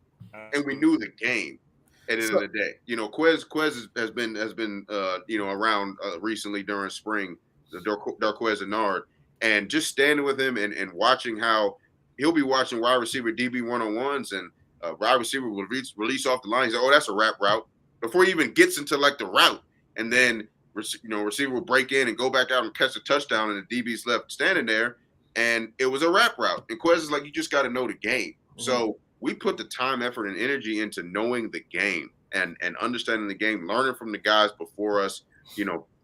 and we knew the game. At the end of the day, Quez has been around recently during spring, the Darquez Denard. And just standing with him and watching how he'll be watching wide receiver DB 101s, and wide receiver will release off the line. He's like, that's a wrap route, before he even gets into like the route. And then, receiver will break in and go back out and catch a touchdown, and the DB's left standing there. And it was a wrap route. And Quez is like, you just got to know the game. Mm-hmm. So we put the time, effort, and energy into knowing the game and understanding the game, learning from the guys before us,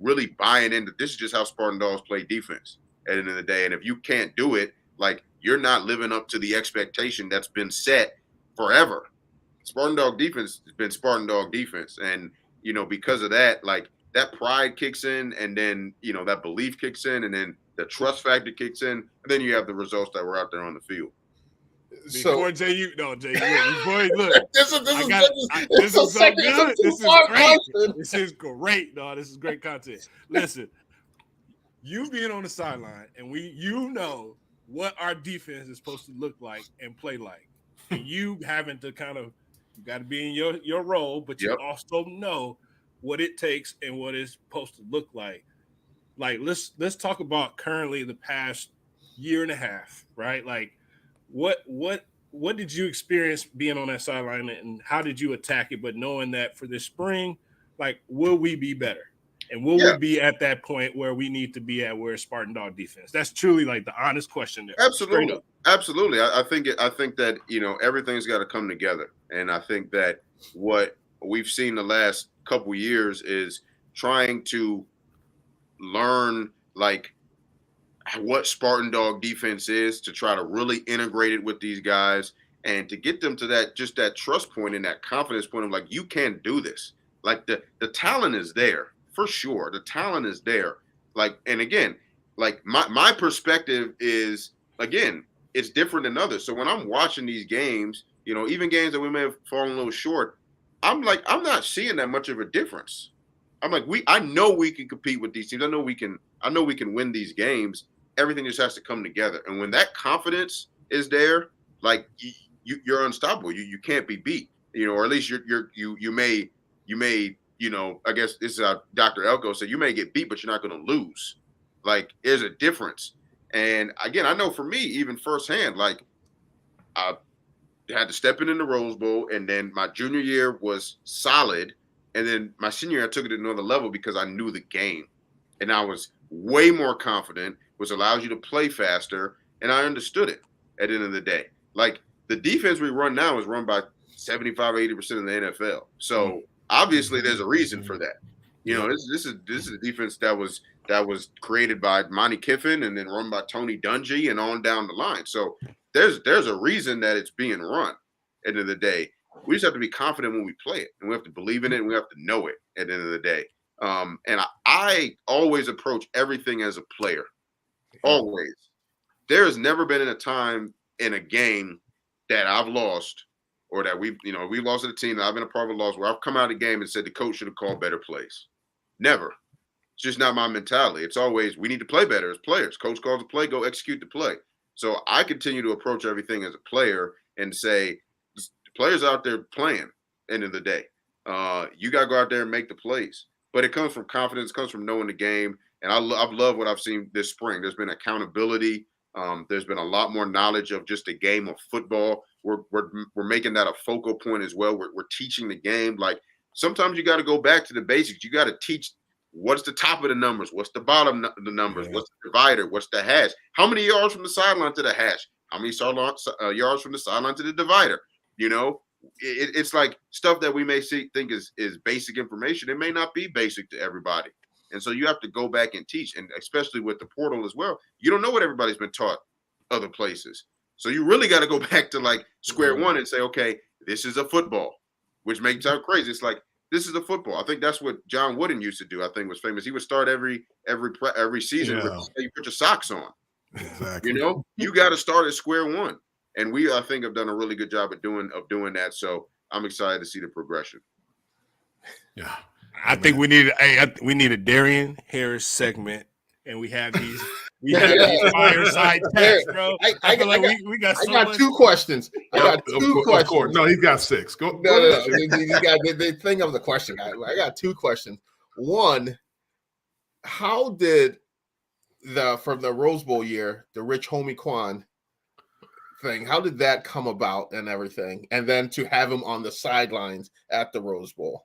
really buying into this is just how Spartan Dawgs play defense at the end of the day. And if you can't do it, like, you're not living up to the expectation that's been set forever. Spartan Dawg defense has been Spartan Dawg defense. And, because of that, like, that pride kicks in, and then, that belief kicks in, and then the trust factor kicks in, and then you have the results that were out there on the field. Before Jehuu, before look, this is so so good. This is great. This is great, dog. This is great content. Listen, you being on the sideline, and you know what our defense is supposed to look like and play like, and you having to you got to be in your role, but you also know what it takes and what it's supposed to look like. Like let's talk about currently the past year and a half, right? Like. What did you experience being on that sideline, and how did you attack it? But knowing that for this spring, like, will we be better, and will we be at that point where we need to be at? Where Spartan Dawg defense? That's truly like the honest question there. Absolutely, absolutely. I think that everything's got to come together, and I think that what we've seen the last couple years is trying to learn like what Spartan Dawg defense is, to try to really integrate it with these guys and to get them to that trust point and that confidence point of like, you can do this. Like the talent is there for sure. The talent is there. Like, and again, like my perspective is, again, it's different than others. So when I'm watching these games, even games that we may have fallen a little short, I'm not seeing that much of a difference. I'm like, I know we can compete with these teams. I know we can win these games. Everything just has to come together. And when that confidence is there, like you're unstoppable. You can't be beat, or at least you may, I guess this is Dr. Elko said, you may get beat, but you're not going to lose. Like there's a difference. And again, I know for me, even firsthand, like I had to step in the Rose Bowl, and then my junior year was solid. And then my senior year, I took it to another level because I knew the game, and I was way more confident, which allows you to play faster. And I understood it at the end of the day. Like the defense we run now is run by 75, 80% of the NFL. So obviously there's a reason for that. This is a defense that was created by Monty Kiffin and then run by Tony Dungy and on down the line. So there's a reason that it's being run at the end of the day. We just have to be confident when we play it, and we have to believe in it, and we have to know it at the end of the day. And I always approach everything as a player. Always. There has never been a time in a game that I've lost, or that we've lost to the team that I've been a part of a loss, where I've come out of the game and said the coach should have called better plays. Never. It's just not my mentality. It's always, we need to play better as players. Coach calls a play, go execute the play. So I continue to approach everything as a player and say, the players out there playing, end of the day. You got to go out there and make the plays. But it comes from confidence, it comes from knowing the game. And I've loved what I've seen this spring. There's been accountability. There's been a lot more knowledge of just the game of football. We're making that a focal point as well. We're teaching the game. Like sometimes you got to go back to the basics. You got to teach what's the top of the numbers, what's the bottom of the numbers, what's the divider, what's the hash, how many yards from the sideline to the hash, how many yards from the sideline to the divider. It's like stuff that we may think is basic information. It may not be basic to everybody. And so you have to go back and teach, and especially with the portal as well. You don't know what everybody's been taught other places. So you really got to go back to like square one and say, okay, this is a football, which makes it sound crazy. It's like, this is a football. I think that's what John Wooden used to do. I think was famous. He would start every season with, you put your socks on. Exactly. You got to start at square one. And we, I think, have done a really good job of doing that. So I'm excited to see the progression. Yeah. I think we need a Darien Harris segment, and we have these fireside chats, bro. I got two questions. Of course. No, he's got six. Go. No. The thing of the question. I got two questions. One, how did from the Rose Bowl year, the Rich Homie Quan thing, how did that come about and everything? And then to have him on the sidelines at the Rose Bowl.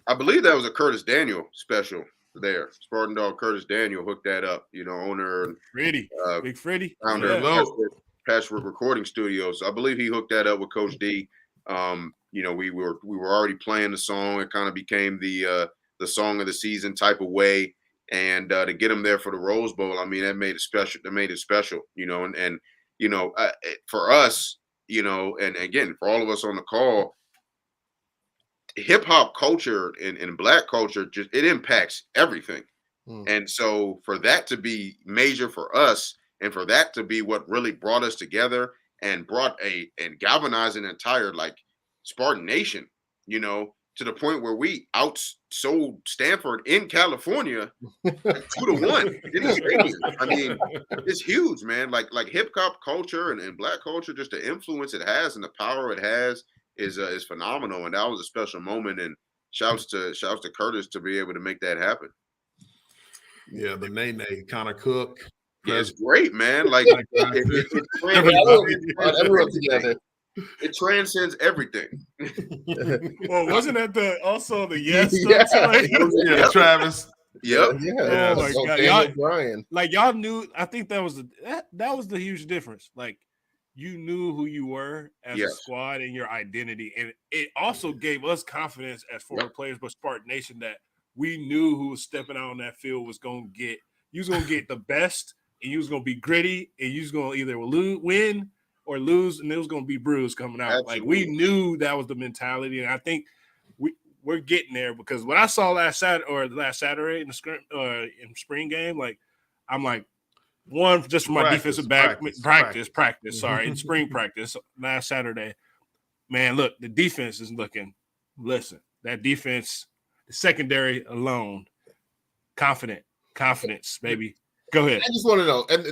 I believe that was a Curtis Daniel special there. Spartan Dawg Curtis Daniel hooked that up, owner and Big Freddie, founder of Patchwork Recording Studios. I believe he hooked that up with Coach D. We were already playing the song. It kind of became the song of the season type of way. And to get him there for the Rose Bowl, I mean, that made it special. For us, and again, for all of us on the call, hip hop culture and Black culture, it impacts everything. And so for that to be major for us, and for that to be what really brought us together and and galvanized an entire like Spartan nation, to the point where we outsold Stanford in California like 2-1 in the stadium. I mean, it's huge, man. Like hip hop culture and Black culture, just the influence it has and the power it has is phenomenal. And that was a special moment. And shouts to Curtis to be able to make that happen. Yeah, the Nene kind of cook. Yeah, it's great, man. Like everyone together. It transcends everything. Well, wasn't that also the yes? Yeah, Travis. Yep. Yeah. Oh my God, Brian. Like y'all knew. I think that was the huge difference. Like you knew who you were as a squad and your identity, and it also gave us confidence as former players, but Spartan Nation, that we knew who was stepping out on that field was gonna get. You was gonna get the best, and you was gonna be gritty, and you was gonna either win or lose, and it was going to be bruised coming out. Absolutely. Like we knew that was the mentality, and I think we're getting there, because what I saw last Saturday in the spring game, like I'm like, one, just for my defensive practice. Sorry, in spring practice last Saturday, man. Look, the defense is looking. Listen, that defense, the secondary alone, confidence, baby. Go ahead. I just want to know, and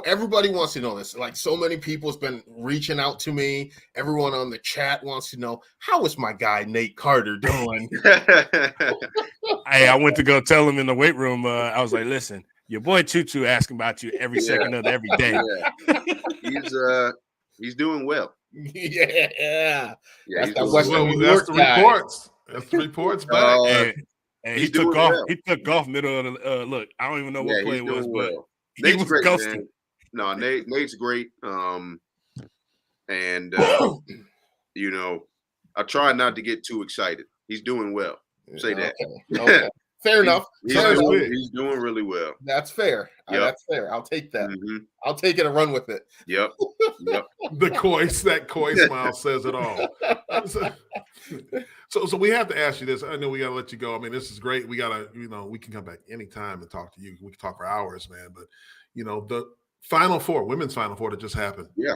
everybody wants to know this. Like, so many people has been reaching out to me. Everyone on the chat wants to know, how is my guy Nate Carter doing? Hey, I went to go tell him in the weight room. I was like, listen, your boy Choo asking about you every second of every day. Yeah. He's doing well. Yeah. That's the reports. That's the reports back. And he took off. Well. He took off middle of the look. I don't even know what play it was, but Nate's he was great, ghosting. Man. No, Nate's great. I try not to get too excited. He's doing well. Say that. Okay. Fair enough. He's doing really well. That's fair. Yep. That's fair. I'll take that. Mm-hmm. I'll take it and run with it. Yep. That coy smile says it all. So we have to ask you this. I know we got to let you go. I mean, this is great. We got to, we can come back anytime and talk to you. We can talk for hours, man. But, the Final Four, women's Final Four that just happened. Yeah.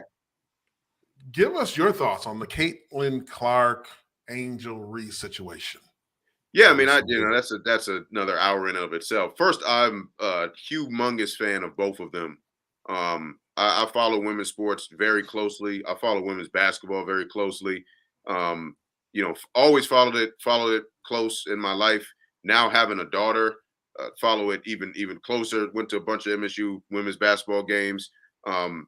Give us your thoughts on the Caitlin Clark, Angel Reese situation. Yeah, I mean, that's another hour in and of itself. First, I'm a humongous fan of both of them. I follow women's sports very closely. I follow women's basketball very closely. Always followed it close in my life. Now having a daughter, follow it even closer. Went to a bunch of MSU women's basketball games. I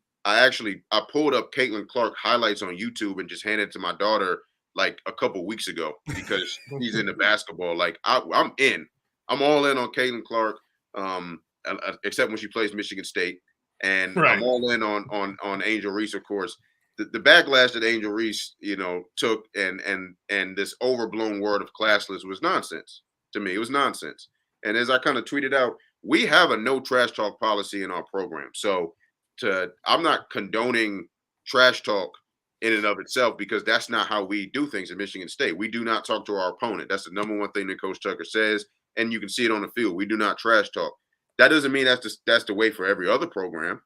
pulled up Caitlin Clark highlights on YouTube and just handed it to my daughter like a couple weeks ago because he's into basketball. Like I'm in. I'm all in on Caitlin Clark, except when she plays Michigan State. And right. I'm all in on Angel Reese, of course. The backlash that Angel Reese, took and this overblown word of classless was nonsense to me. It was nonsense. And as I kind of tweeted out, we have a no trash talk policy in our program. So I'm not condoning trash talk in and of itself, because that's not how we do things at Michigan State. We do not talk to our opponent. That's the number one thing that Coach Tucker says, and you can see it on the field. We do not trash talk. That doesn't mean that's the way for every other program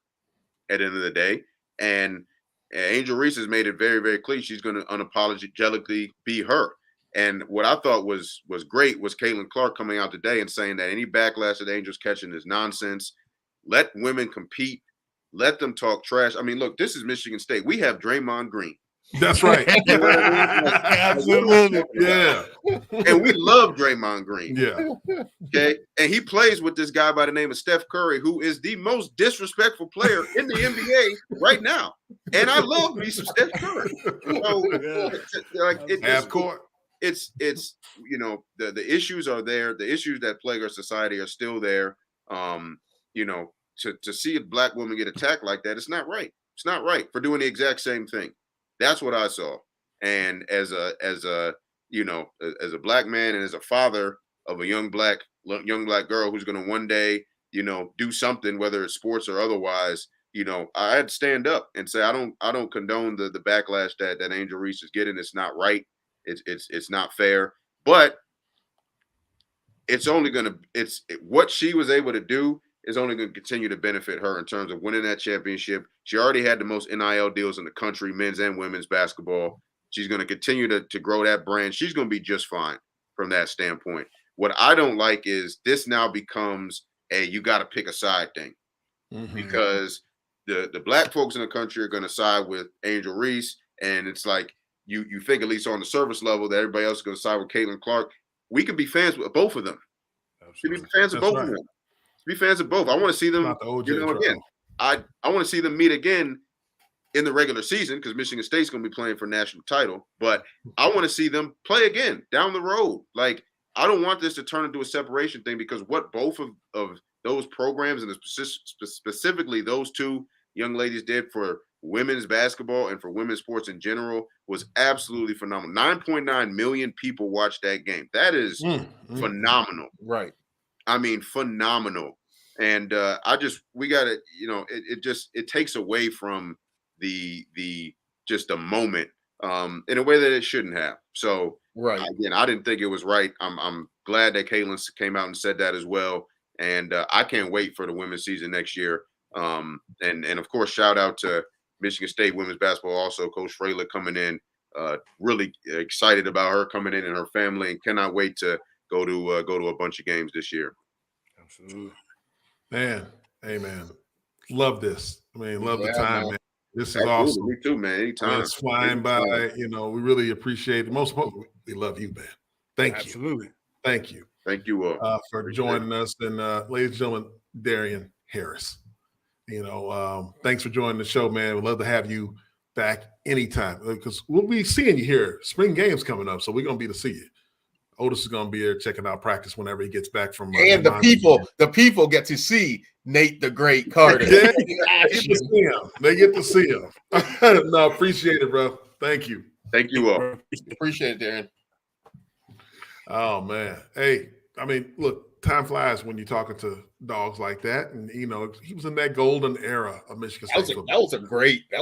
at the end of the day. And Angel Reese has made it very, very clear she's going to unapologetically be her. And what I thought was great was Caitlin Clark coming out today and saying that any backlash that Angel's catching is nonsense. Let women compete. Let them talk trash. I mean, look, this is Michigan State. We have Draymond Green. That's right. Absolutely. Yeah. And we love Draymond Green. Yeah. Okay. And he plays with this guy by the name of Steph Curry, who is the most disrespectful player in the NBA right now. And I love me some Steph Curry. So, it's the issues are there. The issues that plague our society are still there. To see a black woman get attacked like that, it's not right. It's not right for doing the exact same thing. That's what I saw. And as a black man and as a father of a young black girl who's going to one day, do something, whether it's sports or otherwise, I had to stand up and say, I don't condone the backlash that Angel Reese is getting. It's not right. It's not fair. But it's only going to what she was able to do is only going to continue to benefit her in terms of winning that championship. She already had the most NIL deals in the country, men's and women's basketball. She's going to continue to grow that brand. She's going to be just fine from that standpoint. What I don't like is this now becomes a you got to pick a side thing, because the black folks in the country are going to side with Angel Reese, and it's like you think, at least on the surface level, that everybody else is going to side with Caitlin Clark. We could be fans with both of them. We could be fans of both of them. Be fans of both. I want to see them. Again, I want to see them meet again in the regular season, because Michigan State's going to be playing for national title. But I want to see them play again down the road. Like, I don't want this to turn into a separation thing, because what both of those programs, and specifically those two young ladies, did for women's basketball and for women's sports in general was absolutely phenomenal. 9.9 million people watched that game. That is phenomenal. Right. I mean, phenomenal. And we got to, it takes away from the moment in a way that it shouldn't have. So right. Again, I didn't think it was right. I'm glad that Caitlin came out and said that as well. And I can't wait for the women's season next year. And of course, shout out to Michigan State women's basketball, also Coach Fralick coming in. Really excited about her coming in and her family, and cannot wait to go to a bunch of games this year. Absolutely, man. Hey, man, love this. I mean, love the time, man. This is awesome. Me too, man. Anytime. It's flying by. We really appreciate it. Most important, we love you, man. Thank you. Absolutely. Thank you. Thank you all for joining us. And ladies and gentlemen, Darien Harris. Thanks for joining the show, man. We'd love to have you back anytime, because we'll be seeing you here. Spring game's coming up, so we're gonna be to see you. Otis is gonna be here checking out practice whenever he gets back from. And the people get to see Nate the Great Carter. Yeah, they get to see him. No, appreciate it, bro. Thank you. Thank you all. Appreciate it, Darren. Oh man, hey, I mean, look, time flies when you're talking to dogs like that, and he was in that golden era of Michigan State football. That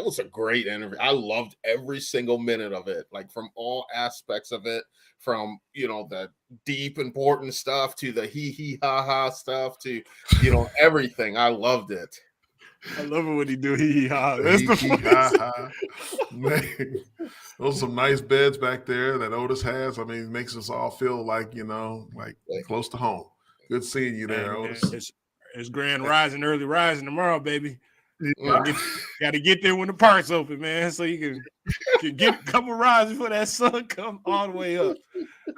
was a great interview. I loved every single minute of it, like from all aspects of it, from the deep important stuff to the hee ha ha stuff to everything. I loved it. I love it when he do hee ha. Man, those are some nice beds back there that Otis has. I mean, it makes us all feel like close to home. Good seeing you there, Otis. It's grand rising, early rising tomorrow, baby. Got to get there when the park's open, man, so you can get a couple rides before that sun come all the way up.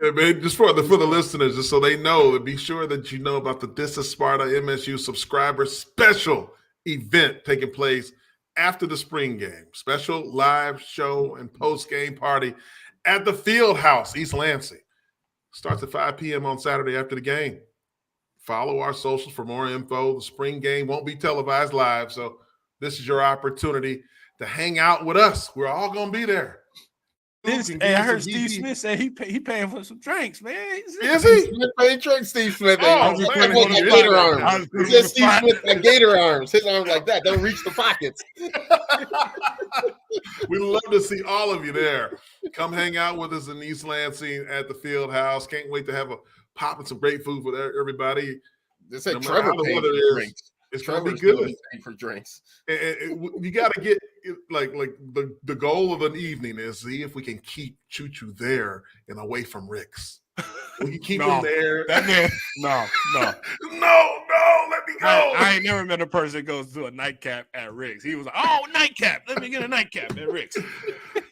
Hey, man, just for the listeners, just so they know, be sure that you know about the This is Sparta MSU subscriber special event taking place after the spring game. Special live show and post-game party at the Field House, East Lansing. Starts at 5 p.m. on Saturday after the game. Follow our socials for more info. The spring game won't be televised live, so this is your opportunity to hang out with us. We're all going to be there. Hey, I heard Steve Smith say he paying for some drinks, man. Is he? Paying drinks, Steve Smith. Oh, Gator arms. He said Steve Smith got Gator arms. His arms like that don't reach the pockets. We'd love to see all of you there. Come hang out with us in East Lansing at the Field House. Can't wait to have popping some great food for everybody. They said Trevor paid for drinks. It's going to be good. For drinks. You got to get like the goal of an evening is see if we can keep Choo there and away from Rick's. We can keep him there. That man, no. Let me go. I ain't never met a person that goes to a nightcap at Rick's. He was like, "Oh, nightcap. Let me get a nightcap at Rick's."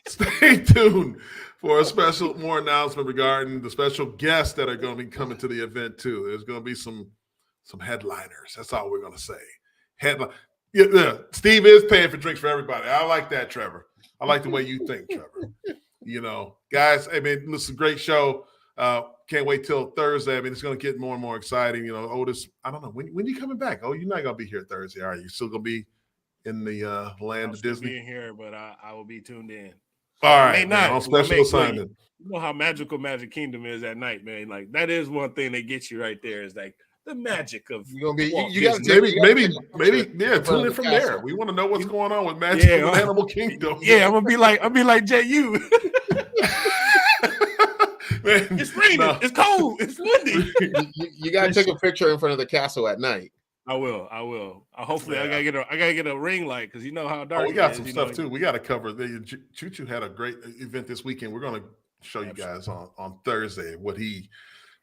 Stay tuned for a more announcement regarding the special guests that are going to be coming to the event too. There's going to be some headliners. That's all we're going to say. Yeah, Steve is paying for drinks for everybody. I like that, Trevor. I like the way you think, Trevor. Guys, I mean, listen, great show. Can't wait till Thursday. I mean, it's going to get more and more exciting. Otis, I don't know. When you coming back? Oh, you're not going to be here Thursday, are you? Still going to be in the land of Disney? Being here, but I will be tuned in. All right, man, on special assignment. You know how magical Magic Kingdom is at night, man. Like, that is one thing that gets you right there is like the magic of maybe tune in from there. We want to know what's going on with Magic Animal Kingdom. Yeah, I'm gonna be like Jehuu. Man, It's raining. no. It's cold. It's windy. You got to take a picture in front of the castle at night. I will. Hopefully, I gotta get a ring light because you know how dark. We got it some is, stuff too. We got to cover. Choo had a great event this weekend. We're going to show you guys on Thursday what he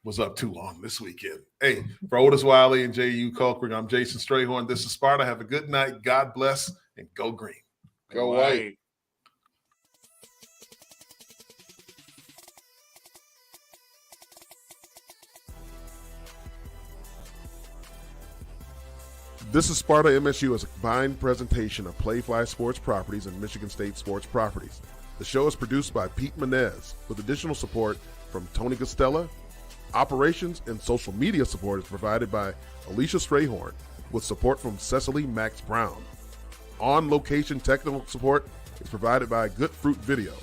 was up to on this weekend. Hey, for Otis Wiley and Jehuu Caulcrick, I'm Jason Strayhorn. This is Sparta. Have a good night. God bless, and go green. Go white. This is Sparta MSU as a combined presentation of Playfly Sports Properties and Michigan State Sports Properties. The show is produced by Pete Menez with additional support from Tony Costella. Operations and social media support is provided by Alicia Strayhorn with support from Cecily Max Brown. On-location technical support is provided by Good Fruit Video.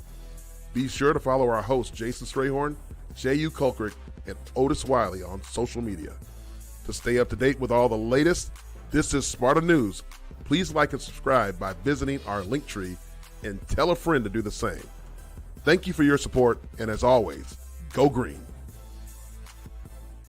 Be sure to follow our hosts Jason Strayhorn, Jehuu Caulcrick, and Otis Wiley on social media. To stay up to date with all the latest, this is Sparta News. Please like and subscribe by visiting our link tree and tell a friend to do the same. Thank you for your support, and as always, go green.